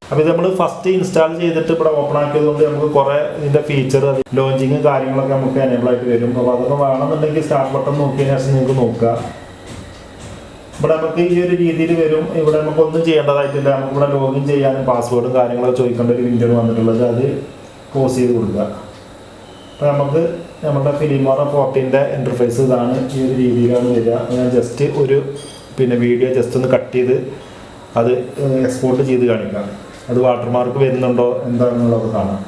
അപ്പോൾ ഇത് നമ്മൾ ഫസ്റ്റ് ഇൻസ്റ്റാൾ ചെയ്തിട്ട് ഇവിടെ ഓപ്പൺ ആക്കിയതുകൊണ്ട് നമുക്ക് കുറേ ഇതിൻ്റെ ഫീച്ചർ ലോഞ്ചിങ് കാര്യങ്ങളൊക്കെ നമുക്ക് എനേബിൾ ആയിട്ട് വരും. അപ്പോൾ അതൊക്കെ വേണമെന്നുണ്ടെങ്കിൽ സ്റ്റാർട്ട് ബട്ടൺ നോക്കിയതിന് ശേഷം നിങ്ങൾക്ക് നോക്കുക. ഇവിടെ നമുക്ക് ഈ ഒരു രീതിയിൽ വരും. ഇവിടെ നമുക്കൊന്നും ചെയ്യേണ്ടതായിട്ടില്ല. നമുക്ക് ഇവിടെ ലോഗിൻ ചെയ്യാനും പാസ്വേഡും കാര്യങ്ങളൊക്കെ ചോദിക്കേണ്ട ഒരു വിൻഡോ വന്നിട്ടുള്ളത്, അത് ക്ലോസ് ചെയ്ത് കൊടുക്കുക. അപ്പോൾ നമുക്ക് നമ്മുടെ ഫിലിമോറ 14 ഇൻ്റർഫേസ് ഇതാണ്, ഈ ഒരു രീതിയിലാണ് വരിക. ഞാൻ ജസ്റ്റ് ഒരു വീഡിയോ ജസ്റ്റ് ഒന്ന് കട്ട് ചെയ്ത് അത് എക്സ്പോർട്ട് ചെയ്ത് കാണിക്കാം. അത് വാട്ടർമാർക്ക് വരുന്നുണ്ടോ എന്താണെന്നുള്ളത് കാണാം.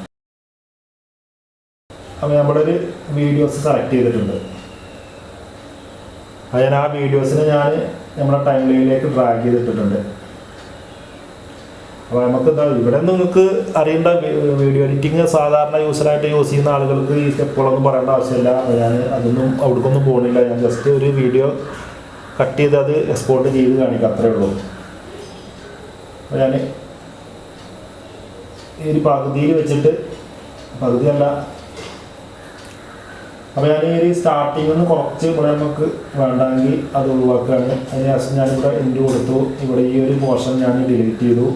അപ്പോൾ നമ്മുടെ ഒരു വീഡിയോസ് സെലക്ട് ചെയ്തിട്ടുണ്ട്. അത് ഞാൻ ആ വീഡിയോസിനെ നമ്മുടെ ടൈം ലൈനിലേക്ക് ഡ്രാഗ് ചെയ്തിട്ടുണ്ട്. അപ്പോൾ നമുക്ക് ഇവിടെ നിങ്ങൾക്ക് അറിയേണ്ട വീഡിയോ എഡിറ്റിംഗ് സാധാരണ യൂസറായിട്ട് യൂസ് ചെയ്യുന്ന ആളുകൾക്ക് ഈ സ്റ്റെപ്പുകളൊന്നും പറയേണ്ട ആവശ്യമില്ല. ഞാൻ അതൊന്നും അവിടേക്കൊന്നും പോകുന്നില്ല. ഞാൻ ജസ്റ്റ് ഒരു വീഡിയോ കട്ട് ചെയ്ത് അത് എക്സ്പോർട്ട് ചെയ്ത് കാണിക്കാം, അത്രേ ഉള്ളൂ. അപ്പോൾ ഞാൻ ഈ ഒരു പകുതിയിൽ വെച്ചിട്ട്, പകുതിയല്ല, അപ്പോൾ ഞാൻ ഈ ഒരു സ്റ്റാർട്ടിങ്ങിൽ നിന്ന് കുറച്ച് ഇവിടെ നമുക്ക് വേണ്ടെങ്കിൽ അത് ഒഴിവാക്കുകയാണ്. അതിന് ശേഷം ഞാനിവിടെ എൻഡ് കൊടുത്തു. ഇവിടെ ഈ ഒരു പോർഷൻ ഞാൻ ഡിലീറ്റ് ചെയ്തു.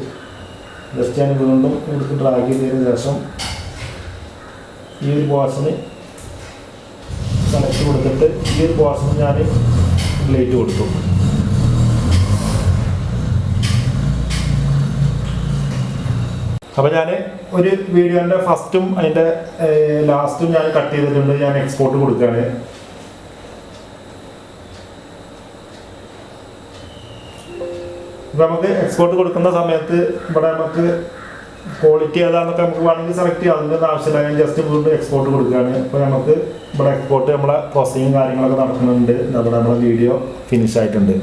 ജസ്റ്റ് ഞാൻ വീണ്ടും ഇവിടേക്ക് ഡ്രാഗ് ചെയ്തതിന് ശേഷം ഈ ഒരു പോർഷന് സെലക്ട് കൊടുത്തിട്ട് ഈ ഒരു പോർഷൻ ഞാൻ ഡിലീറ്റ് കൊടുത്തു. അപ്പോൾ ഞാൻ ഒരു വീഡിയോൻ്റെ ഫസ്റ്റും അതിൻ്റെ ലാസ്റ്റും ഞാൻ കട്ട് ചെയ്തിട്ടുണ്ട്. ഞാൻ എക്സ്പോർട്ട് കൊടുക്കുകയാണ്. ഇപ്പോൾ നമുക്ക് എക്സ്പോർട്ട് കൊടുക്കുന്ന സമയത്ത് ഇവിടെ നമുക്ക് ക്വാളിറ്റി ഏതാണെന്നൊക്കെ നമുക്ക് വേണമെങ്കിൽ സെലക്ട് ചെയ്യാം. അതിൻ്റെ ആവശ്യമില്ല. ഞാൻ ജസ്റ്റ് വീണ്ടും എക്സ്പോർട്ട് കൊടുക്കുകയാണ്. ഇപ്പോൾ നമുക്ക് ഇവിടെ എക്സ്പോർട്ട് നമ്മളെ പ്രോസസ്സിങ് കാര്യങ്ങളൊക്കെ നടക്കുന്നുണ്ട്. നമ്മുടെ വീഡിയോ ഫിനിഷ് ആയിട്ടുണ്ട്.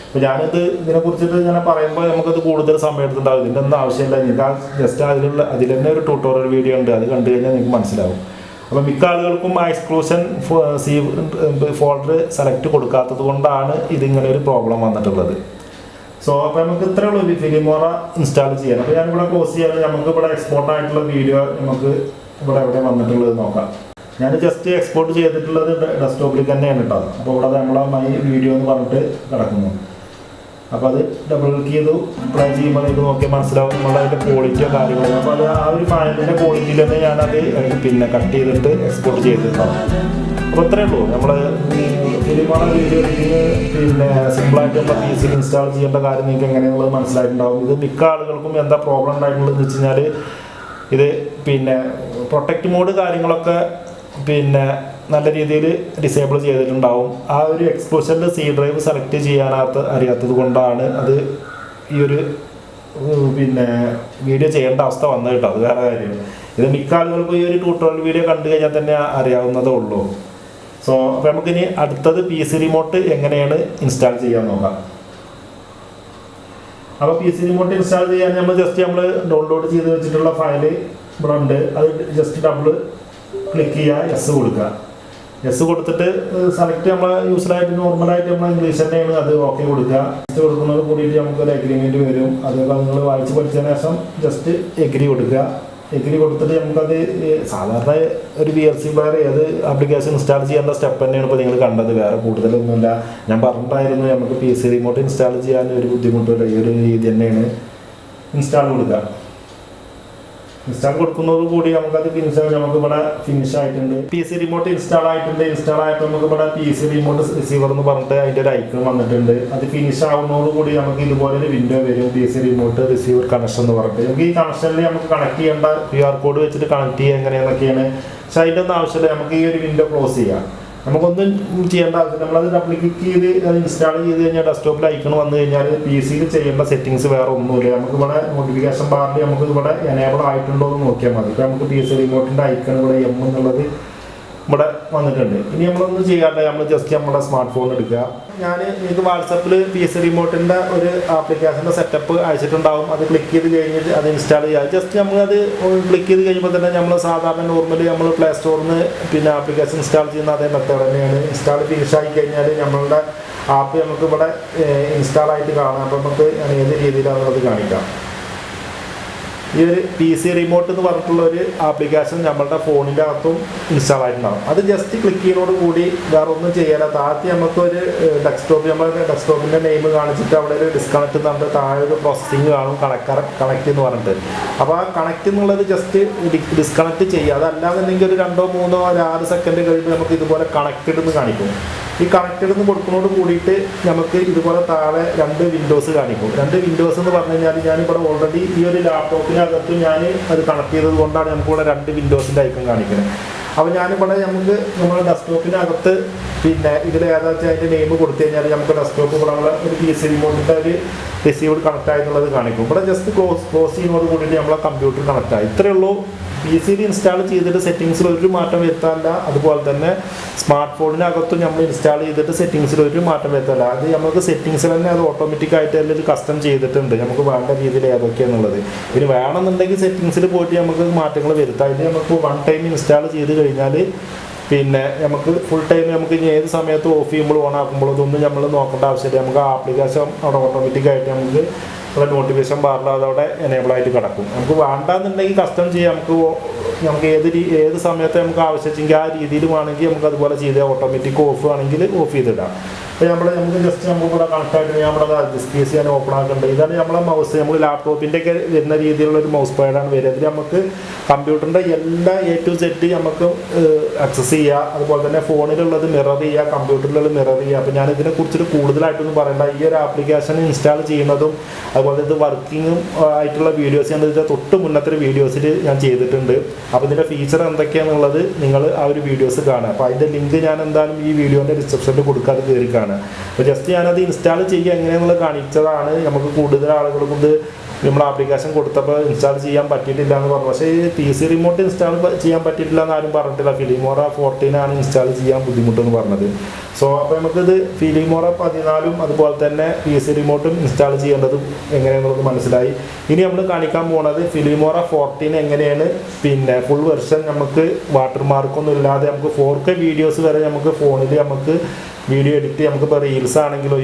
അപ്പോൾ ഞാനിത് ഇതിനെക്കുറിച്ചിട്ട് ഇങ്ങനെ പറയുമ്പോൾ നമുക്കത് കൂടുതൽ സമയം എടുത്തിട്ടുണ്ടാവും. ഇതിൻ്റെ ഒന്നും ആവശ്യമില്ല. നിങ്ങൾക്ക് ജസ്റ്റ് അതിൽ തന്നെ ഒരു ട്യൂട്ടോറിയൽ വീഡിയോ ഉണ്ട്, അത് കണ്ടു കഴിഞ്ഞാൽ നിങ്ങൾക്ക് മനസ്സിലാവും. അപ്പോൾ മിക്ക ആളുകൾക്കും ആ എക്സ്ക്ലൂഷൻ C ഫോൾഡർ സെലക്ട് കൊടുക്കാത്തത് കൊണ്ടാണ് ഇതിങ്ങനെ ഒരു പ്രോബ്ലം വന്നിട്ടുള്ളത്. സോ അപ്പോൾ നമുക്ക് ഇത്രേ ഉള്ളൂ ഫിലിമോറ ഇൻസ്റ്റാൾ ചെയ്യാൻ. അപ്പോൾ ഞാനിവിടെ ക്ലോസ് ചെയ്യാൻ നമുക്ക് ഇവിടെ എക്സ്പോർട്ട് ആയിട്ടുള്ള വീഡിയോ നമുക്ക് ഇവിടെ എവിടെ വന്നിട്ടുള്ളത് നോക്കാം. ഞാൻ ജസ്റ്റ് എക്സ്പോർട്ട് ചെയ്തിട്ടുള്ളത് ഡെസ്ക്ടോപ്പിലേക്ക് തന്നെയാണ് കേട്ടോ. അപ്പോൾ ഇവിടെ നമ്മളെ മൈ വീഡിയോ എന്ന് പറഞ്ഞിട്ട് കിടക്കുന്നു. അപ്പോൾ അത് ഡബിൾ ക്ലിക്ക് ചെയ്തു പ്ലേ ചെയ്യുമ്പോൾ ഇത് നോക്കിയാൽ മനസ്സിലാവും നമ്മുടെ അതിൻ്റെ ക്വാളിറ്റിയോ കാര്യങ്ങളോ. അപ്പോൾ അത് ആ ഒരു ഫയലിൻ്റെ ക്വാളിറ്റിയിൽ തന്നെ ഞാനത് കട്ട് ചെയ്തിട്ട് എക്സ്പോർട്ട് ചെയ്തിട്ടുണ്ടാവും. അപ്പോൾ ഇത്രയേ ഉള്ളൂ. നമ്മൾ ഫിലിമോറ വീഡിയോ എഡിറ്റിങ് പിന്നെ സിമ്പിളായിട്ട് നമ്മുടെ PC ഇൻസ്റ്റാൾ ചെയ്യേണ്ട കാര്യം നിങ്ങൾക്ക് എങ്ങനെയാണെന്നുള്ളത് മനസ്സിലായിട്ടുണ്ടാവും. ഇത് മിക്ക ആളുകൾക്കും എന്താ പ്രോബ്ലം ഉണ്ടായിട്ടുള്ളതെന്ന് വെച്ച് കഴിഞ്ഞാൽ ഇത് പിന്നെ പ്രൊട്ടക്റ്റ് മോഡ് കാര്യങ്ങളൊക്കെ പിന്നെ നല്ല രീതിയിൽ ഡിസേബിൾ ചെയ്തിട്ടുണ്ടാവും. ആ ഒരു എക്സ്പോഷറിൽ C ഡ്രൈവ് സെലക്ട് അറിയാത്തത് കൊണ്ടാണ് അത് ഈ ഒരു പിന്നെ വീഡിയോ ചെയ്യേണ്ട അവസ്ഥ വന്നത് കേട്ടോ. അത് വേറെ കാര്യം. ഇത് മിക്ക ആളുകൾക്കും ഈ ഒരു ട്യൂട്ടോറിയൽ വീഡിയോ കണ്ടു കഴിഞ്ഞാൽ തന്നെ അറിയാവുന്നതേ ഉള്ളൂ. സോ അപ്പോൾ നമുക്കിനി അടുത്തത് PC റിമോട്ട് എങ്ങനെയാണ് ഇൻസ്റ്റാൾ ചെയ്യാൻ നോക്കാം. അപ്പോൾ PC റിമോട്ട് ഇൻസ്റ്റാൾ ചെയ്യാൻ നമ്മൾ ഡൗൺലോഡ് ചെയ്ത് വെച്ചിട്ടുള്ള ഫയൽ ഇവിടെ ഉണ്ട്. അത് ജസ്റ്റ് ഡബിൾ ക്ലിക്ക് ചെയ്യുക, യെസ് കൊടുക്കുക. യെസ് കൊടുത്തിട്ട് സെലക്ട് നമ്മൾ യൂസ്വലായിട്ട് നോർമലായിട്ട് നമ്മൾ ഇംഗ്ലീഷ് തന്നെയാണ്, അത് ഓക്കെ കൊടുക്കുക. യെസ് കൊടുക്കുന്നതോട് കൂടിയിട്ട് നമുക്കൊരു എഗ്രിമെൻറ്റ് വരും. അതൊക്കെ നിങ്ങൾ വായിച്ച് പഠിച്ചതിന് ശേഷം ജസ്റ്റ് എഗ്രി കൊടുക്കുക. എഗ്രി കൊടുത്തിട്ട് നമുക്കത് സാധാരണ ഒരു VLC പ്ലെയർ ഏത് ആപ്ലിക്കേഷൻ ഇൻസ്റ്റാൾ ചെയ്യേണ്ട സ്റ്റെപ്പ് തന്നെയാണ് ഇപ്പോൾ നിങ്ങൾ കണ്ടത്. വേറെ കൂടുതലൊന്നുമില്ല. ഞാൻ പറഞ്ഞിട്ടായിരുന്നു നമുക്ക് PC റിമോട്ട് ഇൻസ്റ്റാൾ ചെയ്യാൻ ഒരു ബുദ്ധിമുട്ടില്ല. ഈ ഒരു രീതി തന്നെയാണ് ഇൻസ്റ്റാൾ കൊടുക്കുക. ഇൻസ്റ്റാൾ കൊടുക്കുന്നതോട് കൂടി നമുക്കത് നമുക്കിവിടെ ഫിനിഷ് ആയിട്ടുണ്ട്. PC റിമോട്ട് ഇൻസ്റ്റാൾ ആയിട്ടുണ്ട്. ഇൻസ്റ്റാൾ ആയപ്പോൾ നമുക്കിവിടെ PC റിമോട്ട് റിസീവർ എന്ന് പറഞ്ഞിട്ട് അതിൻ്റെ ഒരു ഐക്കൺ വന്നിട്ടുണ്ട്. അത് ഫിനിഷ് ആവുന്നതോടുകൂടി നമുക്ക് ഇതുപോലെ ഒരു വിൻഡോ വരും, PC റിമോട്ട് റിസീവർ കണക്ഷൻ എന്ന് പറഞ്ഞിട്ട്. നമുക്ക് ഈ കണക്ഷനിൽ നമുക്ക് കണക്ട് ചെയ്യേണ്ട QR കോഡ് വെച്ചിട്ട് കണക്ട് ചെയ്യുക എങ്ങനെയാണെന്നൊക്കെയാണ്. പക്ഷേ അതിൻ്റെ ഒന്നും ആവശ്യമില്ല. നമുക്ക് ഈ ഒരു വിൻഡോ ക്ലോസ് ചെയ്യാം. നമുക്കൊന്നും ചെയ്യേണ്ട ആവശ്യമില്ല. നമ്മളത് ഡബിൾ ക്ലിക്ക് ചെയ്ത് അത് ഇൻസ്റ്റാൾ ചെയ്ത് കഴിഞ്ഞാൽ ഡെസ്ക്ടോപ്പിൽ ഐക്കൺ വന്നു കഴിഞ്ഞാൽ PC-യിൽ ചെയ്യേണ്ട സെറ്റിങ്സ് വേറെ ഒന്നുമില്ല. നമുക്ക് ഇവിടെ നോട്ടിഫിക്കേഷൻ ബാറിൽ നമുക്ക് ഇവിടെ എനേബിൾ ആയിട്ടുണ്ടോ എന്ന് നോക്കിയാൽ മതി. ഇപ്പോൾ നമുക്ക് PC റിമോട്ടിൻ്റെ ഐക്കൺ ഇവിടെ M എന്നുള്ളത് ഇവിടെ വന്നിട്ടുണ്ട്. ഇനി നമ്മളൊന്നും ചെയ്യാണ്ട് നമ്മൾ ജസ്റ്റ് നമ്മുടെ സ്മാർട്ട് ഫോൺ എടുക്കുക. ഞാൻ എനിക്ക് വാട്സപ്പിൽ PC റിമോട്ടിൻ്റെ ഒരു ആപ്ലിക്കേഷൻ്റെ സെറ്റപ്പ് അയച്ചിട്ടുണ്ടാവും. അത് ക്ലിക്ക് ചെയ്ത് കഴിഞ്ഞിട്ട് അത് ഇൻസ്റ്റാൾ ചെയ്യുക. ജസ്റ്റ് നമ്മളത് ക്ലിക്ക് ചെയ്ത് കഴിയുമ്പോൾ തന്നെ നമ്മൾ സാധാരണ നോർമലി നമ്മൾ പ്ലേ സ്റ്റോറിൽ നിന്ന് പിന്നെ ആപ്ലിക്കേഷൻ ഇൻസ്റ്റാൾ ചെയ്യുന്ന അതേ മെത്തേഡ് തന്നെയാണ്. ഇൻസ്റ്റാൾ ഫിനിഷ് ആയി കഴിഞ്ഞാൽ നമ്മളുടെ ആപ്പ് നമുക്ക് ഇവിടെ ഇൻസ്റ്റാൾ ആയിട്ട് കാണാം. അപ്പോൾ നമുക്ക് ഏത് രീതിയിലാണ് അത് കാണിക്കാം. ഈ ഒരു PC റിമോട്ട് എന്ന് പറഞ്ഞിട്ടുള്ള ഒരു ആപ്ലിക്കേഷൻ നമ്മളുടെ ഫോണിൻ്റെ അകത്തും ഇൻസ്റ്റാൾ ആയിട്ടുണ്ടാകും. അത് ജസ്റ്റ് ക്ലിക്ക് ചെയ്യുന്നതോട് കൂടി വേറെ ഒന്നും ചെയ്യാതെ താഴത്തെ നമുക്കൊരു നമ്മുടെ ഡെസ്ക്ടോപ്പിൻ്റെ നെയിം കാണിച്ചിട്ട് അവിടെ ഒരു ഡിസ്കണക്ട് എന്ന് പറഞ്ഞിട്ട് താഴെ ഒരു പ്രോസസ്സിങ് കാണും, കണക്ട് എന്ന് പറഞ്ഞിട്ട്. അപ്പോൾ ആ കണക്ട് എന്നുള്ളത് ജസ്റ്റ് ഡിസ്കണക്ട് ചെയ്യുക. അതല്ലാന്നുണ്ടെങ്കിൽ ഒരു 2 3 6 സെക്കൻഡ് കഴിഞ്ഞിട്ട് നമുക്ക് ഇതുപോലെ കണക്റ്റഡ് എന്ന് കാണിക്കും. ഈ കണക്റ്റഡ് എന്ന് കൊടുക്കുന്നതോട് കൂടിയിട്ട് നമുക്ക് ഇതുപോലെ താഴെ 2 വിൻഡോസ് കാണിക്കും. 2 വിൻഡോസ് എന്ന് പറഞ്ഞു കഴിഞ്ഞാൽ ഞാനിവിടെ ഓൾറെഡി ഈ ഒരു ലാപ്ടോപ്പിനകത്ത് ഞാൻ അത് കണക്ട് ചെയ്തത് കൊണ്ടാണ് നമുക്കിവിടെ 2 വിൻഡോസിൻ്റെ ഐക്കൺ കാണിക്കുന്നത്. അപ്പോൾ ഞാനിവിടെ നമ്മുടെ ഡെസ്ക്ടോപ്പിനകത്ത് പിന്നെ ഇതിൽ ഏതാ വെച്ചാൽ അതിൻ്റെ നെയിം കൊടുത്തു കഴിഞ്ഞാൽ നമുക്ക് ഡെസ്ക്ടോപ്പ് ഇവിടെ ഒരു PC റിമോട്ടിൻ്റെ ഒരു റിസീവർ കണക്ട് ആയിട്ടുള്ളത് കാണിക്കും. ഇവിടെ ജസ്റ്റ് ക്ലോസ് ചെയ്യുന്നതോട് കൂടിയിട്ട് നമ്മളെ കമ്പ്യൂട്ടർ കണക്ട് ആയി. ഇത്രയേ ഉള്ളൂ. PC-യിൽ ഇൻസ്റ്റാൾ ചെയ്തിട്ട് സെറ്റിങ്സിൽ ഒരു മാറ്റം വരുത്താനില്ല. അതുപോലെ തന്നെ സ്മാർട്ട് ഫോണിനകത്തും നമ്മൾ ഇൻസ്റ്റാൾ ചെയ്തിട്ട് സെറ്റിങ്സിൽ ഒരു മാറ്റം വരുത്താനില്ല. അത് നമുക്ക് സെറ്റിങ്സിൽ തന്നെ അത് ഓട്ടോമാറ്റിക്കായിട്ട് അതിൽ കസ്റ്റം ചെയ്തിട്ടുണ്ട്, നമുക്ക് വേണ്ട രീതിയിൽ ഏതൊക്കെയാണെന്നുള്ളത്. ഇനി വേണമെന്നുണ്ടെങ്കിൽ സെറ്റിങ്സിൽ പോയിട്ട് നമുക്ക് മാറ്റങ്ങൾ വരുത്താം. ഇത് നമുക്ക് 1 ടൈം ഇൻസ്റ്റാൾ ചെയ്ത് കഴിഞ്ഞാൽ പിന്നെ നമുക്ക് ഫുൾ ടൈം നമുക്ക് ഇനി ഏത് സമയത്ത് ഓഫ് ചെയ്യുമ്പോൾ ഓൺ ആക്കുമ്പോൾ ഇതൊന്നും നമ്മൾ നോക്കേണ്ട ആവശ്യമില്ല. നമുക്ക് ആ ആപ്ലിക്കേഷൻ അവിടെ ഓട്ടോമാറ്റിക്കായിട്ട് നമുക്ക് ഇവിടെ നോട്ടിഫിക്കേഷൻ ബാറിൽ അതവിടെ എനേബിളായിട്ട് കിടക്കും. നമുക്ക് വേണ്ടാന്നുണ്ടെങ്കിൽ കസ്റ്റം ചെയ്യാം. നമുക്ക് ഏത് സമയത്ത് നമുക്ക് ആവശ്യമെങ്കിൽ ആ രീതിയിൽ വേണമെങ്കിൽ നമുക്ക് അതുപോലെ ചെയ്ത് ഓട്ടോമാറ്റിക് ഓഫ് ആണെങ്കിൽ ഓഫ് ചെയ്തിടാം. അപ്പോൾ നമുക്ക് ജസ്റ്റ് നമുക്ക് ഇവിടെ കണക്റ്റായിട്ട് ഞാൻ ഇവിടെ PC ഞാൻ ഓപ്പൺ ആക്കുന്നുണ്ട്. ഇതാണ് നമ്മളെ മൗസ്. നമ്മൾ ലാപ്ടോപ്പിൻ്റെ ഒക്കെ വരുന്ന രീതിയിലുള്ള ഒരു മൗസ് പാഡാണ് വരിക. അതിൽ നമുക്ക് കമ്പ്യൂട്ടറിൻ്റെ എല്ലാ A to Z നമുക്ക് ആക്സസ് ചെയ്യുക. അതുപോലെ തന്നെ ഫോണിലുള്ളത് മിറർ ചെയ്യുക, കമ്പ്യൂട്ടറിലുള്ളത് മിറർ ചെയ്യുക. അപ്പോൾ ഞാനിതിനെ കുറിച്ചിട്ട് കൂടുതലായിട്ടൊന്നും പറയണ്ട. ഈ ഒരു ആപ്ലിക്കേഷൻ ഇൻസ്റ്റാൾ ചെയ്യുന്നതും അതുപോലെ ഇത് വർക്കിങ്ങും ആയിട്ടുള്ള വീഡിയോസ് ഞാൻ ഇതിൻ്റെ തൊട്ട് മുന്നത്തെ വീഡിയോസിൽ ഞാൻ ചെയ്തിട്ടുണ്ട്. അപ്പോൾ ഇതിൻ്റെ ഫീച്ചർ എന്തൊക്കെയാണെന്നുള്ളത് നിങ്ങൾ ആ ഒരു വീഡിയോസ് കാണുക. അപ്പോൾ അതിൻ്റെ ലിങ്ക് ഞാൻ എന്തായാലും ഈ വീഡിയോൻ്റെ ഡിസ്ക്രിപ്ഷനിൽ കൊടുക്കാതെ കയറി കാണുക. അപ്പോൾ ജസ്റ്റ് ഞാനത് ഇൻസ്റ്റാൾ ചെയ്യുക എങ്ങനെയാണെന്നുള്ളത് കാണിച്ചതാണ്. നമുക്ക് കൂടുതൽ ആളുകൾ കൊണ്ട് നമ്മൾ ആപ്ലിക്കേഷൻ കൊടുത്തപ്പോൾ ഇൻസ്റ്റാൾ ചെയ്യാൻ പറ്റിയിട്ടില്ല എന്ന് പറഞ്ഞു. പക്ഷേ ഈ PC റിമോട്ട് ഇൻസ്റ്റാൾ ചെയ്യാൻ പറ്റിയിട്ടില്ല എന്ന് ആരും പറഞ്ഞിട്ടില്ല. ഫിലിമോറ 14 ഇൻസ്റ്റാൾ ചെയ്യാൻ ബുദ്ധിമുട്ടെന്ന് പറഞ്ഞത്. സോ അപ്പോൾ നമുക്കിത് ഫിലിമോറ 14 അതുപോലെ തന്നെ PC റിമോട്ടും ഇൻസ്റ്റാൾ ചെയ്യേണ്ടത് എങ്ങനെയാണെന്നുള്ളത് മനസ്സിലായി. ഇനി നമ്മൾ കാണിക്കാൻ പോകുന്നത് ഫിലിമോറ 14 എങ്ങനെയാണ് പിന്നെ ഫുൾ വെർഷൻ നമുക്ക് വാട്ടർമാർക്കൊന്നും ഇല്ലാതെ നമുക്ക് 4K വീഡിയോസ് വരെ നമുക്ക് ഫോണിൽ നമുക്ക് വീഡിയോ എഡിറ്റ് നമുക്കിപ്പോൾ റീൽസ് ആണെങ്കിലും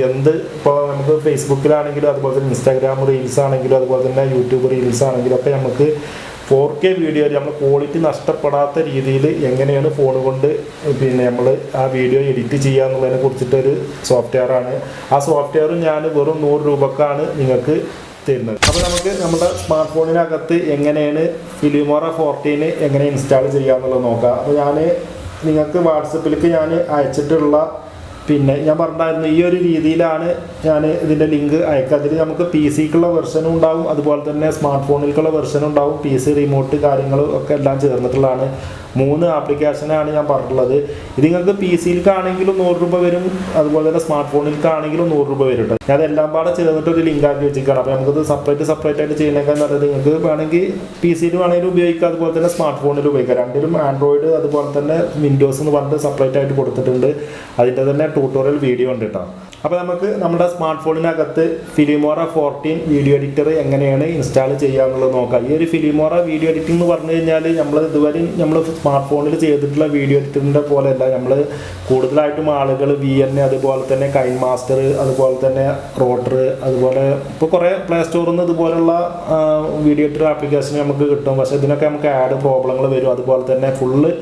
ഇപ്പോൾ നമുക്ക് ഫേസ്ബുക്കിലാണെങ്കിലും അതുപോലെ തന്നെ ഇൻസ്റ്റാഗ്രാം റീൽസ് ആണെങ്കിലും അതുപോലെ തന്നെ യൂട്യൂബ് റീൽസ് ആണെങ്കിലും ഒക്കെ നമുക്ക് 4K വീഡിയോ നമ്മൾ ക്വാളിറ്റി നഷ്ടപ്പെടാത്ത രീതിയിൽ എങ്ങനെയാണ് ഫോൺ കൊണ്ട് പിന്നെ നമ്മൾ ആ വീഡിയോ എഡിറ്റ് ചെയ്യുക എന്നുള്ളതിനെ കുറിച്ചിട്ടൊരു സോഫ്റ്റ്വെയറാണ്. ആ സോഫ്റ്റ്വെയർ ഞാൻ വെറും 100 രൂപക്കാണ് നിങ്ങൾക്ക് തരുന്നത്. അപ്പോൾ നമുക്ക് നമ്മുടെ സ്മാർട്ട് ഫോണിനകത്ത് എങ്ങനെയാണ് ഫിലിമോറ 14 എങ്ങനെ ഇൻസ്റ്റാൾ ചെയ്യുക എന്നുള്ളത് നോക്കാം. അപ്പോൾ ഞാൻ നിങ്ങൾക്ക് വാട്സപ്പിലേക്ക് ഞാൻ അയച്ചിട്ടുള്ള പിന്നെ ഞാൻ പറഞ്ഞിട്ടുണ്ടായിരുന്നു ഈ ഒരു രീതിയിലാണ് ഞാൻ ഇതിൻ്റെ ലിങ്ക് അയക്കുക. അതിൽ നമുക്ക് പി സിക്കുള്ള വെർഷനും ഉണ്ടാവും, അതുപോലെ തന്നെ സ്മാർട്ട് ഫോണിലേക്കുള്ള വെർഷനും ഉണ്ടാവും. പി സി റിമോട്ട് കാര്യങ്ങളും ഒക്കെ എല്ലാം ചേർന്നിട്ടുള്ളതാണ്. 3 ആപ്ലിക്കേഷനാണ് ഞാൻ പറഞ്ഞിട്ടുള്ളത്. ഇത് നിങ്ങൾക്ക് പി സിയിലേക്കാണെങ്കിലും 100 രൂപ വരും, അതുപോലെ തന്നെ സ്മാർട്ട് ഫോണിലേക്കാണെങ്കിലും 100 രൂപ വരും കേട്ടോ. ഞാൻ അതെല്ലാം പാടെ ചേർന്നിട്ട് ഒരു ലിങ്ക് ആക്കി വെച്ചിരിക്കുകയാണ്. അപ്പോൾ നമുക്കത് സെപ്പറേറ്റ് ആയിട്ട് ചെയ്യുന്നേക്കാൻ നല്ലത്. നിങ്ങൾക്ക് വേണമെങ്കിൽ പി സിയിൽ വേണമെങ്കിലും ഉപയോഗിക്കാം, അതുപോലെ തന്നെ സ്മാർട്ട് ഫോണിൽ ഉപയോഗിക്കാം. രണ്ടിലും ആൻഡ്രോയിഡ് അതുപോലെ തന്നെ വിൻഡോസ് എന്ന് പറഞ്ഞിട്ട് സെപ്പറേറ്റ് ആയിട്ട് കൊടുത്തിട്ടുണ്ട്. അതിൻ്റെ തന്നെ ട്യൂട്ടോറിയൽ വീഡിയോ ഉണ്ട് കേട്ടോ. അപ്പോൾ നമുക്ക് നമ്മുടെ സ്മാർട്ട് ഫോണിനകത്ത് ഫിലിമോറ 14 വീഡിയോ എഡിറ്റർ എങ്ങനെയാണ് ഇൻസ്റ്റാൾ ചെയ്യാന്നുള്ളത് നോക്കാം. ഈ ഒരു ഫിലിമോറ വീഡിയോ എഡിറ്റിംഗ് എന്ന് പറഞ്ഞു കഴിഞ്ഞാൽ ഇതുവരെ നമ്മൾ സ്മാർട്ട് ഫോണിൽ ചെയ്തിട്ടുള്ള വീഡിയോ എഡിറ്ററിൻ്റെ പോലെയല്ല. നമ്മൾ കൂടുതലായിട്ടും ആളുകൾ VN, അതുപോലെ തന്നെ കൈൻ മാസ്റ്റർ, അതുപോലെ തന്നെ റോട്ടർ, അതുപോലെ ഇപ്പോൾ കുറേ പ്ലേ സ്റ്റോറിൽ നിന്ന് ഇതുപോലുള്ള വീഡിയോ എഡിറ്റർ ആപ്ലിക്കേഷൻ നമുക്ക് കിട്ടും. പക്ഷേ ഇതിനൊക്കെ നമുക്ക് ആഡ് പ്രോബ്ലങ്ങൾ വരും. അതുപോലെ തന്നെ ഫുള്ള്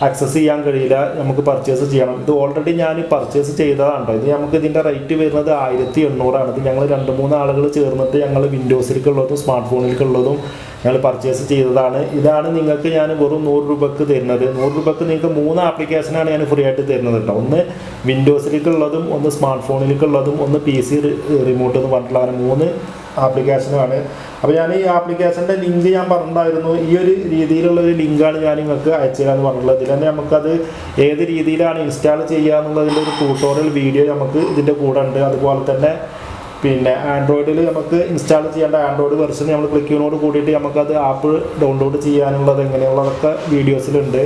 ആക്സസ് ചെയ്യാൻ കഴിയില്ല, നമുക്ക് പർച്ചേസ് ചെയ്യണം. ഇത് ഓൾറെഡി ഞാൻ പർച്ചേസ് ചെയ്തതാണ്. ഇത് നമുക്ക് ഇതിൻ്റെ റേറ്റ് വരുന്നത് 1800 ഇത് ഞങ്ങൾ 2-3 ആളുകൾ ചേർന്നിട്ട് ഞങ്ങൾ വിൻഡോസിലേക്കുള്ളതും സ്മാർട്ട് ഫോണിലേക്കുള്ളതും ഞങ്ങൾ പർച്ചേസ് ചെയ്തതാണ്. ഇതാണ് നിങ്ങൾക്ക് ഞാൻ വെറും 100 രൂപക്ക് തരുന്നത്. 100 രൂപക്ക് നിങ്ങൾക്ക് 3 ആപ്ലിക്കേഷനാണ് ഞാൻ ഫ്രീ ആയിട്ട് തരുന്നത് കേട്ടോ. ഒന്ന് വിൻഡോസിലേക്കുള്ളതും, ഒന്ന് സ്മാർട്ട് ഫോണിലേക്കുള്ളതും, ഒന്ന് PC റിമോട്ട് എന്ന് പറഞ്ഞിട്ടുള്ള 3 ആപ്ലിക്കേഷനാണ്. അപ്പോൾ ഞാൻ ഈ ആപ്ലിക്കേഷൻ്റെ ലിങ്ക് ഞാൻ പറഞ്ഞിട്ടുണ്ടായിരുന്നു. ഈ ഒരു രീതിയിലുള്ള ഒരു ലിങ്കാണ് ഞാൻ നിങ്ങൾക്ക് അയച്ചു തരാമെന്ന് പറഞ്ഞിട്ടുള്ളത്. ഇതിൽ തന്നെ നമുക്കത് ഏത് രീതിയിലാണ് ഇൻസ്റ്റാൾ ചെയ്യുക എന്നുള്ളതിൻ്റെ ഒരു ട്യൂട്ടോറിയൽ വീഡിയോ നമുക്ക് ഇതിൻ്റെ കൂടെ ഉണ്ട്. അതുപോലെ തന്നെ പിന്നെ ആൻഡ്രോയിഡിൽ നമുക്ക് ഇൻസ്റ്റാൾ ചെയ്യേണ്ട ആൻഡ്രോയിഡ് വെർഷൻ നമ്മൾ ക്ലിക്ക് ചെയ്യുന്നതോട് കൂടിയിട്ട് നമുക്കത് ആപ്പ് ഡൗൺലോഡ് ചെയ്യാനുള്ളത് എങ്ങനെയുള്ളതൊക്കെ വീഡിയോസിലുണ്ട്.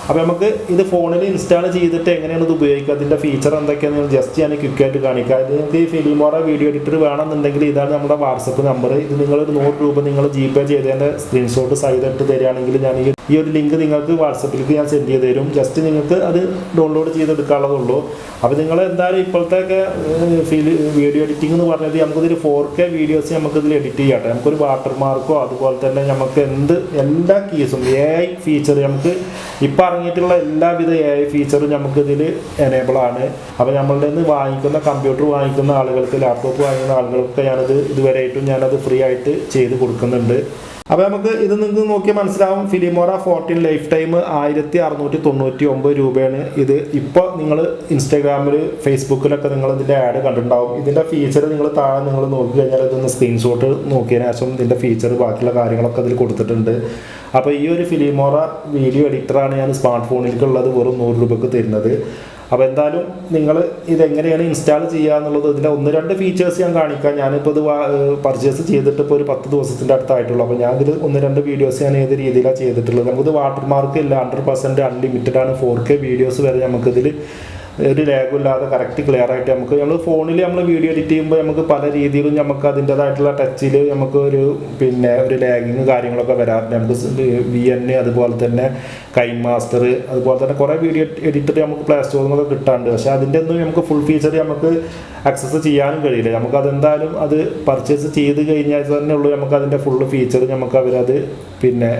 അപ്പോൾ നമുക്ക് ഇത് ഫോണിൽ ഇൻസ്റ്റാൾ ചെയ്തിട്ട് എങ്ങനെയാണ് ഇത് ഉപയോഗിക്കുക, അതിൻ്റെ ഫീച്ചർ എന്തൊക്കെയാണെന്ന് ജസ്റ്റ് ഞാൻ ക്വിക്കായിട്ട് കാണിക്കാം. ഇത് നിങ്ങൾക്ക് ഈ ഫിലിമോറ വീഡിയോ എഡിറ്റർ വേണമെന്നുണ്ടെങ്കിൽ ഇതാണ് നമ്മുടെ വാട്സപ്പ് നമ്പർ. ഇത് നിങ്ങളൊരു 100 രൂപ നിങ്ങൾ GPay ചെയ്തതിൻ്റെ സ്ക്രീൻഷോട്ട് സൈഡിട്ട് തരികയാണെങ്കിൽ ഞാൻ ഈ ഒരു ലിങ്ക് നിങ്ങൾക്ക് വാട്സപ്പിലേക്ക് ഞാൻ സെൻഡ് ചെയ്ത് തരും. ജസ്റ്റ് നിങ്ങൾക്ക് അത് ഡൗൺലോഡ് ചെയ്തെടുക്കാനുള്ളതുള്ളൂ. അപ്പോൾ നിങ്ങൾ എന്തായാലും ഇപ്പോഴത്തെയൊക്കെ വീഡിയോ എഡിറ്റിംഗ് എന്ന് പറഞ്ഞത് നമുക്കിതൊരു 4K വീഡിയോസ് നമുക്കിതിൽ എഡിറ്റ് ചെയ്യാട്ടെ. നമുക്കൊരു വാട്ടർമാർക്കോ അതുപോലെ തന്നെ നമുക്ക് എല്ലാ കീസും AI ഫീച്ചർ നമുക്ക് ഇപ്പോൾ ഇറങ്ങിയിട്ടുള്ള എല്ലാവിധ AI ഫീച്ചറും നമുക്കിതിൽ എനേബിൾ ആണ്. അപ്പോൾ നമ്മളുടെ നിന്ന് വാങ്ങിക്കുന്ന കമ്പ്യൂട്ടർ വാങ്ങിക്കുന്ന ആളുകൾക്ക്, ലാപ്ടോപ്പ് വാങ്ങിക്കുന്ന ആളുകൾക്ക് ഇതുവരെയായിട്ടും ഞാനത് ഫ്രീ ആയിട്ട് ചെയ്ത് കൊടുക്കുന്നുണ്ട്. അപ്പോൾ നമുക്ക് ഇത് നിങ്ങൾക്ക് നോക്കിയാൽ മനസ്സിലാവും. ഫിലിമോറ 14 ലൈഫ് ടൈം 1699 രൂപയാണ്. ഇത് ഇപ്പോൾ നിങ്ങൾ ഇൻസ്റ്റാഗ്രാമിൽ ഫേസ്ബുക്കിലൊക്കെ നിങ്ങൾ ഇതിൻ്റെ ആഡ് കണ്ടിട്ടുണ്ടാവും. ഇതിൻ്റെ ഫീച്ചർ നിങ്ങൾ താഴെ നിങ്ങൾ നോക്കി കഴിഞ്ഞാൽ ഇതൊന്ന് സ്ക്രീൻഷോട്ട് നോക്കിയതിന് ശേഷം ഇതിൻ്റെ ഫീച്ചർ ബാക്കിയുള്ള കാര്യങ്ങളൊക്കെ അതിൽ കൊടുത്തിട്ടുണ്ട്. അപ്പോൾ ഈ ഒരു ഫിലിമോറ വീഡിയോ എഡിറ്ററാണ് ഞാൻ സ്മാർട്ട് ഫോണിലേക്കുള്ളത് വെറും 100 രൂപക്ക് തരുന്നത്. അപ്പോൾ എന്തായാലും നിങ്ങൾ ഇതെങ്ങനെയാണ് ഇൻസ്റ്റാൾ ചെയ്യുക എന്നുള്ളത് ഇതിൻ്റെ 1-2 ഫീച്ചേഴ്സ് ഞാൻ കാണിക്കാം. ഞാനിപ്പോൾ ഇത് പർച്ചേസ് ചെയ്തിട്ട് ഇപ്പോൾ ഒരു 10 ദിവസത്തിൻ്റെ അടുത്തായിട്ടുള്ളൂ. അപ്പോൾ ഞാൻ ഇതിൽ 1-2 വീഡിയോസ് ഞാൻ ഏത് രീതിയിലാണ് ചെയ്തിട്ടുള്ളത്. നമുക്കിത് വാട്ടർമാർക്ക് ഇല്ല, 100% അൺലിമിറ്റഡ് ആണ്. 4K വീഡിയോസ് വരെ നമുക്കിതിൽ ഒരു ലാഗും ഇല്ലാതെ കറക്റ്റ് ക്ലിയർ ആയിട്ട് നമ്മൾ ഫോണിൽ നമ്മൾ വീഡിയോ എഡിറ്റ് ചെയ്യുമ്പോൾ നമുക്ക് പല രീതിയിലും നമുക്ക് അതിൻ്റേതായിട്ടുള്ള ടച്ചിൽ നമുക്ക് ഒരു ലാഗിങ് കാര്യങ്ങളൊക്കെ വരാറുണ്ട്. നമുക്ക് VN, അതുപോലെ തന്നെ കൈൻ മാസ്റ്റർ, അതുപോലെ തന്നെ കുറേ വീഡിയോ എഡിറ്റർ നമുക്ക് പ്ലേ സ്റ്റോറിൽ നിന്നൊക്കെ കിട്ടാറുണ്ട്. പക്ഷേ അതിൻ്റെ ഒന്നും നമുക്ക് ഫുൾ ഫീച്ചർ നമുക്ക് ആക്സസ് ചെയ്യാനും കഴിയില്ല. നമുക്ക് അതെന്തായാലും അത് പർച്ചേസ് ചെയ്ത് കഴിഞ്ഞാൽ തന്നെ ഉള്ളൂ നമുക്ക് അതിൻ്റെ ഫുള്ള് ഫീച്ചർ നമുക്ക് അവരത്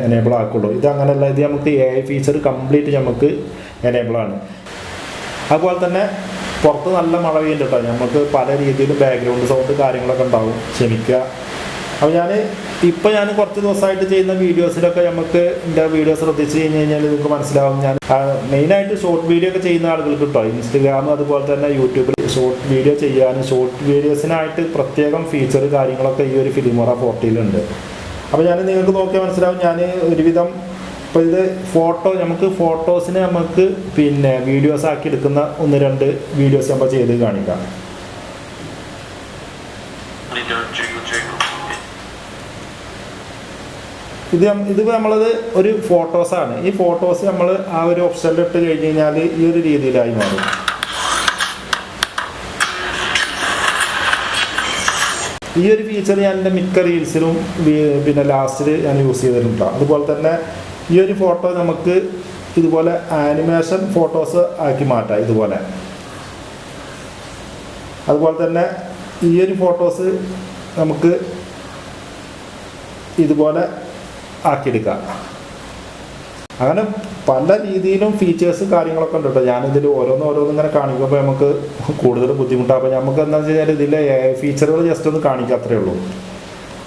എനേബിൾ ആക്കുള്ളൂ. ഇത് അങ്ങനെയല്ല, ഇത് നമുക്ക് AI ഫീച്ചർ കംപ്ലീറ്റ് നമുക്ക് എനേബിളാണ്. അതുപോലെ തന്നെ പുറത്ത് നല്ല മഴ പെയ്യുന്നുണ്ട് കേട്ടോ. നമുക്ക് പല രീതിയിലും ബാക്ക്ഗ്രൗണ്ട് സൗണ്ട് കാര്യങ്ങളൊക്കെ ഉണ്ടാവും, ക്ഷമിക്കുക. അപ്പോൾ ഞാൻ കുറച്ച് ദിവസമായിട്ട് ചെയ്യുന്ന വീഡിയോസിലൊക്കെ നമുക്ക് എൻ്റെ വീഡിയോ ശ്രദ്ധിച്ച് കഴിഞ്ഞാൽ നിങ്ങൾക്ക് മനസ്സിലാവും. ഞാൻ മെയിനായിട്ട് ഷോർട്ട് വീഡിയോ ഒക്കെ ചെയ്യുന്ന ആളുകൾക്ക് കേട്ടോ, ഇൻസ്റ്റഗ്രാം അതുപോലെ തന്നെ യൂട്യൂബിൽ ഷോർട്ട് വീഡിയോ ചെയ്യാനും ഷോർട്ട് വീഡിയോസിനായിട്ട് പ്രത്യേകം ഫീച്ചർ കാര്യങ്ങളൊക്കെ ഈ ഒരു ഫിലിമോറ 14 അപ്പോൾ നിങ്ങൾക്ക് നോക്കിയാൽ മനസ്സിലാവും. ഞാൻ ഒരുവിധം ഇപ്പോൾ ഇത് നമുക്ക് ഫോട്ടോസിനെ നമുക്ക് വീഡിയോസ് ആക്കി എടുക്കുന്ന 1-2 വീഡിയോസ് നമ്മൾ ചെയ്ത് കാണിക്കാം. ഇത് നമ്മളത് ഒരു ഫോട്ടോസാണ്. ഈ ഫോട്ടോസ് നമ്മൾ ആ ഒരു ഓപ്ഷനിൽ ഇട്ട് കഴിഞ്ഞ് കഴിഞ്ഞാൽ ഈ ഒരു രീതിയിലായി മാറും. ഈ ഒരു ഫീച്ചർ ഞാൻ എൻ്റെ മിക്ക റീൽസിലും ലാസ്റ്റിൽ ഞാൻ യൂസ് ചെയ്തിട്ടുണ്ട്. അതുപോലെ തന്നെ ഈ ഒരു ഫോട്ടോ നമുക്ക് ഇതുപോലെ ആനിമേഷൻ ഫോട്ടോസ് ആക്കി മാറ്റാം ഇതുപോലെ. അതുപോലെ തന്നെ ഈ ഒരു ഫോട്ടോസ് നമുക്ക് ഇതുപോലെ ആക്കിയെടുക്കാം. അങ്ങനെ പല രീതിയിലും ഫീച്ചേഴ്സ് കാര്യങ്ങളൊക്കെ ഉണ്ട് കേട്ടോ. ഞാനിതിൽ ഓരോന്നും ഇങ്ങനെ കാണിക്കുമ്പോൾ നമുക്ക് കൂടുതൽ ബുദ്ധിമുട്ടാണ്. അപ്പോൾ നമുക്ക് എന്താണെന്ന് വെച്ച് കഴിഞ്ഞാൽ ഇതിലെ ഫീച്ചറുകൾ ജസ്റ്റ് ഒന്ന് കാണിക്കാം, അത്രയേ ഉള്ളൂ.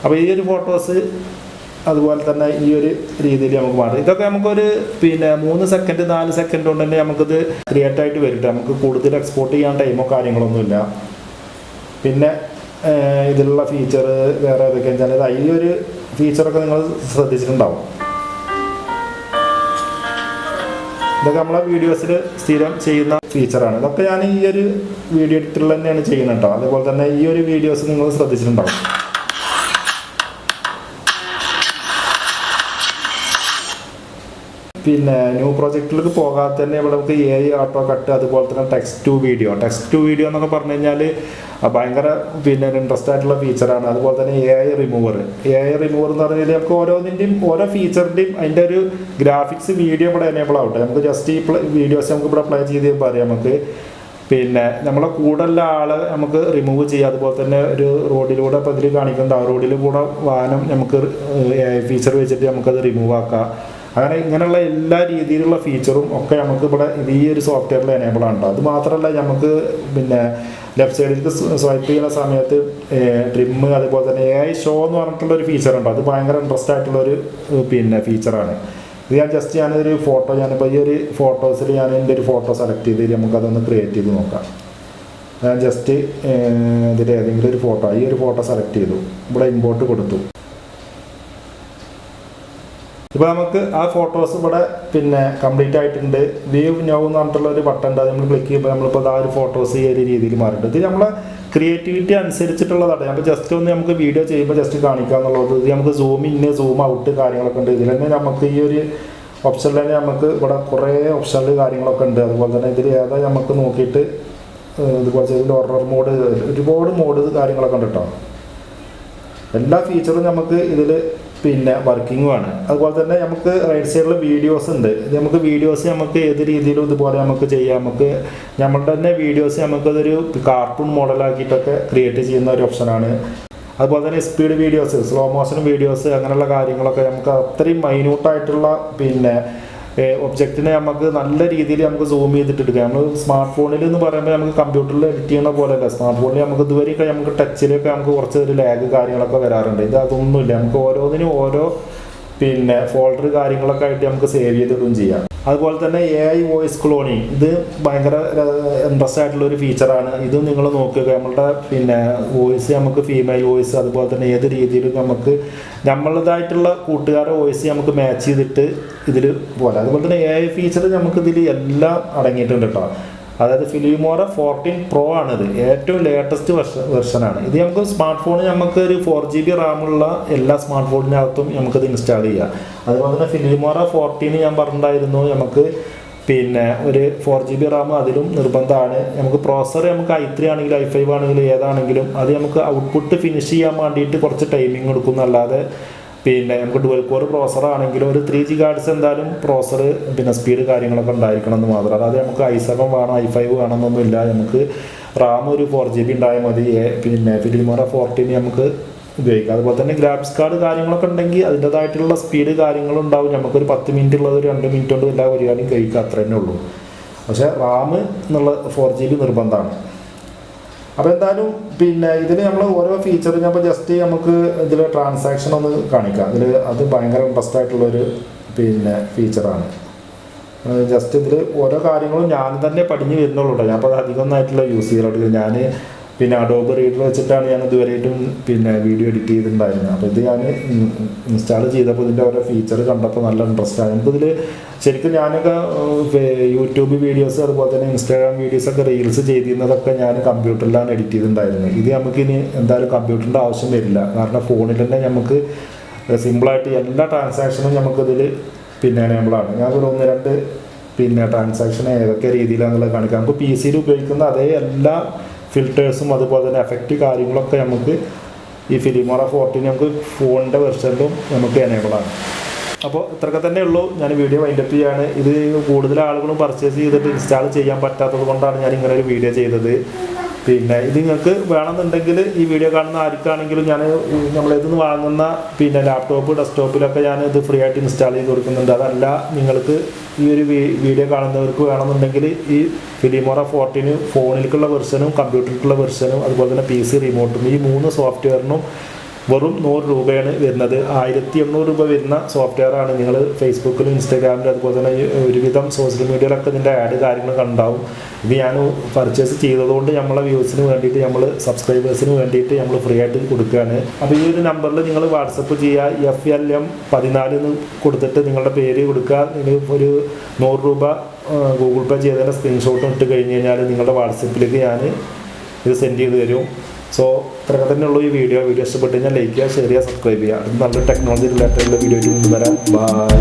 അപ്പോൾ ഈ ഒരു ഫോട്ടോസ് അതുപോലെ തന്നെ ഈ ഒരു രീതിയിൽ നമുക്ക് മാറും. ഇതൊക്കെ നമുക്കൊരു 3 സെക്കൻഡ് 4 സെക്കൻഡ് കൊണ്ട് തന്നെ നമുക്കിത് ക്രിയേറ്റ് ആയിട്ട് വരും. നമുക്ക് കൂടുതൽ എക്സ്പോർട്ട് ചെയ്യാൻ ടൈമോ കാര്യങ്ങളൊന്നുമില്ല. പിന്നെ ഇതിലുള്ള ഫീച്ചർ വേറെ ഏതൊക്കെയാണെന്ന് വെച്ചാൽ ഈ ഒരു ഫീച്ചറൊക്കെ നിങ്ങൾ ശ്രദ്ധിച്ചിട്ടുണ്ടാവും. ഇതൊക്കെ നമ്മളെ വീഡിയോസിൽ സ്ഥിരം ചെയ്യുന്ന ഫീച്ചറാണ്. ഇതൊക്കെ ഞാൻ ഈ ഒരു വീഡിയോ എഡിറ്ററിൽ തന്നെയാണ് ചെയ്യുന്നത് കേട്ടോ. അതേപോലെ തന്നെ ഈ ഒരു വീഡിയോസ് നിങ്ങൾ ശ്രദ്ധിച്ചിട്ടുണ്ടാവും. പിന്നെ ന്യൂ പ്രോജക്റ്റിലേക്ക് പോകാതെ തന്നെ ഇവിടെ നമുക്ക് AI ഓട്ടോ കട്ട്, അതുപോലെ തന്നെ ടെക്സ്റ്റ് ടു വീഡിയോ എന്നൊക്കെ പറഞ്ഞു കഴിഞ്ഞാൽ ഭയങ്കര ഒരു ഇൻട്രസ്റ്റ് ആയിട്ടുള്ള ഫീച്ചറാണ്. അതുപോലെ തന്നെ AI റിമൂവർ എന്ന് പറഞ്ഞാൽ നമുക്ക് ഓരോന്നിൻ്റെയും ഓരോ ഫീച്ചറിൻ്റെയും അതിൻ്റെ ഒരു ഗ്രാഫിക്സ് വീഡിയോ ഇവിടെ എനേബിൾ ആവട്ടെ. നമുക്ക് ജസ്റ്റ് ഈ വീഡിയോസ് നമുക്ക് ഇവിടെ പ്ലേ ചെയ്ത് പറയാം. നമുക്ക് നമ്മളെ കൂടുതലുള്ള ആളെ നമുക്ക് റിമൂവ് ചെയ്യാം. അതുപോലെ തന്നെ ഒരു റോഡിലൂടെ ഇപ്പോൾ ഇതിൽ കാണിക്കുന്നുണ്ടാവും, റോഡിൽ കൂടെ വാഹനം നമുക്ക് AI ഫീച്ചർ വെച്ചിട്ട് നമുക്കത് റിമൂവ് ആക്കാം. അങ്ങനെ ഇങ്ങനെയുള്ള എല്ലാ രീതിയിലുള്ള ഫീച്ചറും ഒക്കെ നമുക്ക് ഇവിടെ ഈ ഒരു സോഫ്റ്റ്വെയറിൽ എനേബിൾ ആണ്. അത് മാത്രമല്ല നമുക്ക് ലെഫ്റ്റ് സൈഡിലേക്ക് സ്വൈപ്പ് ചെയ്യുന്ന സമയത്ത് ട്രിം, അതുപോലെ തന്നെ AI ഷോ എന്ന് പറഞ്ഞിട്ടുള്ള ഒരു ഫീച്ചർ ഉണ്ട്. അത് ഭയങ്കര ഇൻട്രസ്റ്റ് ആയിട്ടുള്ളൊരു ഫീച്ചറാണ്. ഇത് ഞാനൊരു ഫോട്ടോ ഞാനിപ്പോൾ ഈ ഒരു ഫോട്ടോസിൽ എൻ്റെ ഒരു ഫോട്ടോ സെലക്ട് ചെയ്ത് നമുക്കതൊന്ന് ക്രിയേറ്റ് ചെയ്ത് നോക്കാം. ഞാൻ ജസ്റ്റ് ഇതിൽ ഏതെങ്കിലും ഒരു ഫോട്ടോ ഈ ഒരു ഫോട്ടോ സെലക്ട് ചെയ്തു, ഇവിടെ ഇമ്പോർട്ട് കൊടുത്തു. ഇപ്പോൾ നമുക്ക് ആ ഫോട്ടോസ് ഇവിടെ കംപ്ലീറ്റ് ആയിട്ടുണ്ട്. വ്യൂ നൗ എന്ന് പറഞ്ഞിട്ടുള്ള ഒരു ബട്ടൺ ഉണ്ട്. അത് നമ്മൾ ക്ലിക്ക് ചെയ്യുമ്പോൾ നമ്മളിപ്പോൾ ആ ഒരു ഫോട്ടോസ് ഈ ഒരു രീതിയിൽ മാറിയിട്ടുണ്ട്. ഇത് നമ്മളെ ക്രിയേറ്റിവിറ്റി അനുസരിച്ചിട്ടുള്ളതാണ്. അപ്പോൾ ജസ്റ്റ് ഒന്ന് നമുക്ക് വീഡിയോ ചെയ്യുമ്പോൾ ജസ്റ്റ് കാണിക്കുക എന്നുള്ളത്. ഇത് നമുക്ക് സൂം ഇൻ സൂം ഔട്ട് കാര്യങ്ങളൊക്കെ ഉണ്ട്. ഇതിൽ തന്നെ നമുക്ക് ഈ ഒരു ഓപ്ഷനിൽ തന്നെ നമുക്ക് ഇവിടെ കുറേ ഓപ്ഷനിൽ കാര്യങ്ങളൊക്കെ ഉണ്ട്. അതുപോലെ തന്നെ ഇതിൽ ഏതാ നമുക്ക് നോക്കിയിട്ട് ഇതുപോലെ ഇതിൽ ഹൊറർ മോഡ്, ഒരുപാട് മോഡ് കാര്യങ്ങളൊക്കെ ഉണ്ട് കേട്ടോ. എല്ലാ ഫീച്ചറും നമുക്ക് ഇതിൽ വർക്കിങ്ങുമാണ്. അതുപോലെ തന്നെ നമുക്ക് റൈറ്റ് സൈഡിൽ വീഡിയോസ് ഉണ്ട്. ഇത് നമുക്ക് വീഡിയോസ് നമുക്ക് ഏത് രീതിയിലും ഇതുപോലെ നമുക്ക് ചെയ്യാം. നമുക്ക് നമ്മളുടെ തന്നെ വീഡിയോസ് നമുക്കതൊരു കാർട്ടൂൺ മോഡലാക്കിയിട്ടൊക്കെ ക്രിയേറ്റ് ചെയ്യുന്ന ഒരു ഓപ്ഷനാണ്. അതുപോലെ തന്നെ speed videos, slow motion videos, അങ്ങനെയുള്ള കാര്യങ്ങളൊക്കെ നമുക്ക് അത്രയും മൈന്യൂട്ടായിട്ടുള്ള ഒബ്ജക്റ്റിനെ നമുക്ക് നല്ല രീതിയിൽ നമുക്ക് സൂം ചെയ്തിട്ട് എടുക്കാം. നമ്മൾ സ്മാർട്ട് ഫോണിൽ എന്ന് പറയുമ്പോൾ നമുക്ക് കമ്പ്യൂട്ടറിൽ എഡിറ്റ് ചെയ്യുന്ന പോലെയല്ല. സ്മാർട്ട് ഫോണിൽ നമുക്ക് ഇതുവരെയൊക്കെ നമുക്ക് ടച്ചിലൊക്കെ നമുക്ക് കുറച്ച് ഒരു ലാഗ് കാര്യങ്ങളൊക്കെ വരാറുണ്ട്. ഇത് അതൊന്നുമില്ല. നമുക്ക് ഓരോന്നിനും ഓരോ ഫോൾഡർ കാര്യങ്ങളൊക്കെ ആയിട്ട് നമുക്ക് സേവ് ചെയ്തിടുകയും ചെയ്യാം. അതുപോലെ തന്നെ AI വോയിസ് ക്ലോണിങ്, ഇത് ഭയങ്കര ഇൻട്രസ്റ്റ് ആയിട്ടുള്ള ഒരു ഫീച്ചറാണ്. ഇത് നിങ്ങൾ നോക്കുക, നമ്മളുടെ വോയിസ് നമുക്ക് ഫീമെയിൽ വോയിസ്, അതുപോലെ തന്നെ ഏത് രീതിയിലും നമുക്ക് നമ്മളതായിട്ടുള്ള കൂട്ടുകാരുടെ വോയിസ് നമുക്ക് മാച്ച് ചെയ്തിട്ട് ഇതിൽ പോലെ. അതുപോലെ തന്നെ AI ഫീച്ചർ നമുക്ക് ഇതിൽ എല്ലാം അടങ്ങിയിട്ടുണ്ട് കേട്ടോ. അതായത് ഫിലിമോറ 14 Pro ആണിത്, ഏറ്റവും ലേറ്റസ്റ്റ് വെർഷനാണ്. ഇത് നമുക്ക് സ്മാർട്ട് ഫോണിൽ നമുക്ക് ഒരു 4GB റാമുള്ള എല്ലാ സ്മാർട്ട് ഫോണിനകത്തും നമുക്കിത് ഇൻസ്റ്റാൾ ചെയ്യാം. അതുപോലെ തന്നെ ഫിലിമോറ 14 ഞാൻ പറഞ്ഞിട്ടുണ്ടായിരുന്നു, നമുക്ക് ഒരു 4GB റാം അതിലും നിർബന്ധമാണ്. നമുക്ക് പ്രോസസ്സർ നമുക്ക് i3 ആണെങ്കിലും i5 ആണെങ്കിലും ഏതാണെങ്കിലും അത് നമുക്ക് ഔട്ട്പുട്ട് ഫിനിഷ് ചെയ്യാൻ വേണ്ടിയിട്ട് കുറച്ച് ടൈമിങ് എടുക്കുന്നല്ലാതെ നമുക്ക് ഡുവൽ കോർ പ്രോസർ ആണെങ്കിലും ഒരു 3 GHz എന്തായാലും പ്രോസർ സ്പീഡ് കാര്യങ്ങളൊക്കെ ഉണ്ടായിരിക്കണം എന്ന് മാത്രം. അതായത് നമുക്ക് i7 വേണം i5 വേണമെന്നൊന്നുമില്ല. നമുക്ക് റാം ഒരു 4GB ഉണ്ടായാൽ മതി. ഫിലിമോറ 14 നമുക്ക് ഉപയോഗിക്കാം. അതുപോലെ തന്നെ ഗ്രാഫിക്സ് കാർഡ് കാര്യങ്ങളൊക്കെ ഉണ്ടെങ്കിൽ അതിൻ്റെതായിട്ടുള്ള സ്പീഡ് കാര്യങ്ങളുണ്ടാവും. നമുക്കൊരു 10 മിനിറ്റ് ഉള്ളത് ഒരു 2 മിനിറ്റ് കൊണ്ട് എല്ലാ പരിപാടിയും കഴിക്കുക, അത്ര തന്നെ ഉള്ളൂ. പക്ഷേ റാം എന്നുള്ള 4GB നിർബന്ധമാണ്. അപ്പോൾ എന്തായാലും ഇതിൽ നമ്മൾ ഓരോ ഫീച്ചർ ഞാൻ ജസ്റ്റ് നമുക്ക് ഇതിൽ ട്രാൻസാക്ഷൻ ഒന്ന് കാണിക്കാം. അത് ഭയങ്കര ഇൻട്രസ്റ്റ് ആയിട്ടുള്ളൊരു ഫീച്ചറാണ്. ജസ്റ്റ് ഇതിൽ ഓരോ കാര്യങ്ങളും ഞാൻ തന്നെ പഠിഞ്ഞ് വരുന്നുള്ളൂ. ഞാൻ അപ്പോൾ അധികം ഒന്നായിട്ടുള്ള യൂസ് ചെയ്യലുണ്ട്. ഞാൻ അഡോബ് റീഡർ വെച്ചിട്ടാണ് ഞാൻ ഇതുവരെയായിട്ടും വീഡിയോ എഡിറ്റ് ചെയ്തിട്ടുണ്ടായിരുന്നത്. അപ്പോൾ ഇത് ഞാൻ ഇൻസ്റ്റാൾ ചെയ്തപ്പോൾ ഇതിൻ്റെ ഓരോ ഫീച്ചർ കണ്ടപ്പോൾ നല്ല ഇൻട്രസ്റ്റാണ്. നമുക്കിതിൽ ശരിക്കും ഞാനൊക്കെ യൂട്യൂബ് വീഡിയോസ്, അതുപോലെ തന്നെ ഇൻസ്റ്റാഗ്രാം വീഡിയോസൊക്കെ റീൽസ് ചെയ്തിരുന്നതൊക്കെ ഞാൻ കമ്പ്യൂട്ടറിലാണ് എഡിറ്റ് ചെയ്തിട്ടുണ്ടായിരുന്നത്. ഇത് നമുക്കിനി എന്തായാലും കമ്പ്യൂട്ടറിൻ്റെ ആവശ്യം വരില്ല. കാരണം ഫോണിൽ തന്നെ നമുക്ക് സിമ്പിളായിട്ട് എല്ലാ ട്രാൻസാക്ഷനും നമുക്കിതിൽ എനേബിളാണ്. ഞാനൊരു 1-2 ട്രാൻസാക്ഷൻ ഏതൊക്കെ രീതിയിലാണെന്നുള്ളത് കാണിക്കാം. നമുക്ക് PC ഉപയോഗിക്കുന്ന അതേ എല്ലാ ഫിൽറ്റേഴ്സും അതുപോലെ തന്നെ എഫക്റ്റ് കാര്യങ്ങളൊക്കെ നമുക്ക് ഈ ഫിലിമോറ 14 നമുക്ക് ഫോണിൻ്റെ വെർഷനിലും നമുക്ക് എനേബിളാണ്. അപ്പോൾ ഇത്രയൊക്കെ തന്നെ ഉള്ളൂ. ഞാൻ വീഡിയോ വൈൻഡപ്പ് ചെയ്യാണ്. ഇത് കൂടുതൽ ആളുകളും പർച്ചേസ് ചെയ്തിട്ട് ഇൻസ്റ്റാൾ ചെയ്യാൻ പറ്റാത്തത് കൊണ്ടാണ് ഞാൻ ഇങ്ങനെ ഒരു വീഡിയോ ചെയ്തത്. ഇത് നിങ്ങൾക്ക് വേണമെന്നുണ്ടെങ്കിൽ ഈ വീഡിയോ കാണുന്ന ആർക്കാണെങ്കിലും ഞാൻ നമ്മളിത് നിന്ന് വാങ്ങുന്ന ലാപ്ടോപ്പ് ഡെസ്ക്ടോപ്പിലൊക്കെ ഞാൻ ഇത് ഫ്രീ ആയിട്ട് ഇൻസ്റ്റാൾ ചെയ്ത് കൊടുക്കുന്നുണ്ട്. അതല്ല നിങ്ങൾക്ക് ഈ ഒരു വീഡിയോ കാണുന്നവർക്ക് വേണമെന്നുണ്ടെങ്കിൽ ഈ ഫിലിമോറ 14 ഫോണിലേക്കുള്ള വെർഷനും കമ്പ്യൂട്ടറിലേക്കുള്ള വെർഷനും അതുപോലെ തന്നെ PC റിമോട്ടും ഈ 3 സോഫ്റ്റ്വെയറിനും വെറും 100 രൂപയാണ് വരുന്നത്. 1800 രൂപ വരുന്ന സോഫ്റ്റ്വെയറാണ്. നിങ്ങൾ ഫേസ്ബുക്കിലും ഇൻസ്റ്റാഗ്രാമിലും അതുപോലെ തന്നെ ഒരുവിധം സോഷ്യൽ മീഡിയയിലൊക്കെ ഇതിൻ്റെ ആഡ് കാര്യങ്ങളൊക്കെ ഉണ്ടാവും. ഇത് ഞാൻ പർച്ചേസ് ചെയ്തതുകൊണ്ട് നമ്മളെ വ്യൂസിന് വേണ്ടിയിട്ട്, നമ്മൾ സബ്സ്ക്രൈബേഴ്സിന് വേണ്ടിയിട്ട് നമ്മൾ ഫ്രീ ആയിട്ട് കൊടുക്കുകയാണ്. അപ്പോൾ ഈ ഒരു നമ്പറിൽ നിങ്ങൾ വാട്സപ്പ് ചെയ്യുക, FLM14 എന്ന് കൊടുത്തിട്ട് നിങ്ങളുടെ പേര് കൊടുക്കുക. നിങ്ങൾ ഒരു 100 രൂപ ഗൂഗിൾ പേ ചെയ്തതിൻ്റെ സ്ക്രീൻഷോട്ട് ഇട്ട് കഴിഞ്ഞ് കഴിഞ്ഞാൽ നിങ്ങളുടെ വാട്സപ്പിലേക്ക് ഞാൻ ഇത് സെൻഡ് ചെയ്ത് തരും. സോ ഇത്രയൊക്കെ തന്നെയുള്ളൂ ഈ വീഡിയോ ഇഷ്ടപ്പെട്ട് കഴിഞ്ഞാൽ ലൈക്ക് ചെയ്യുക, ഷെയർ ചെയ്യുക, സബ്സ്ക്രൈബ് ചെയ്യുക. അത് നല്ലൊരു ടെക്നോളജി റിലേറ്റഡുള്ള വീഡിയോ ആയിട്ട് കൊണ്ടുവരാം. ബൈ.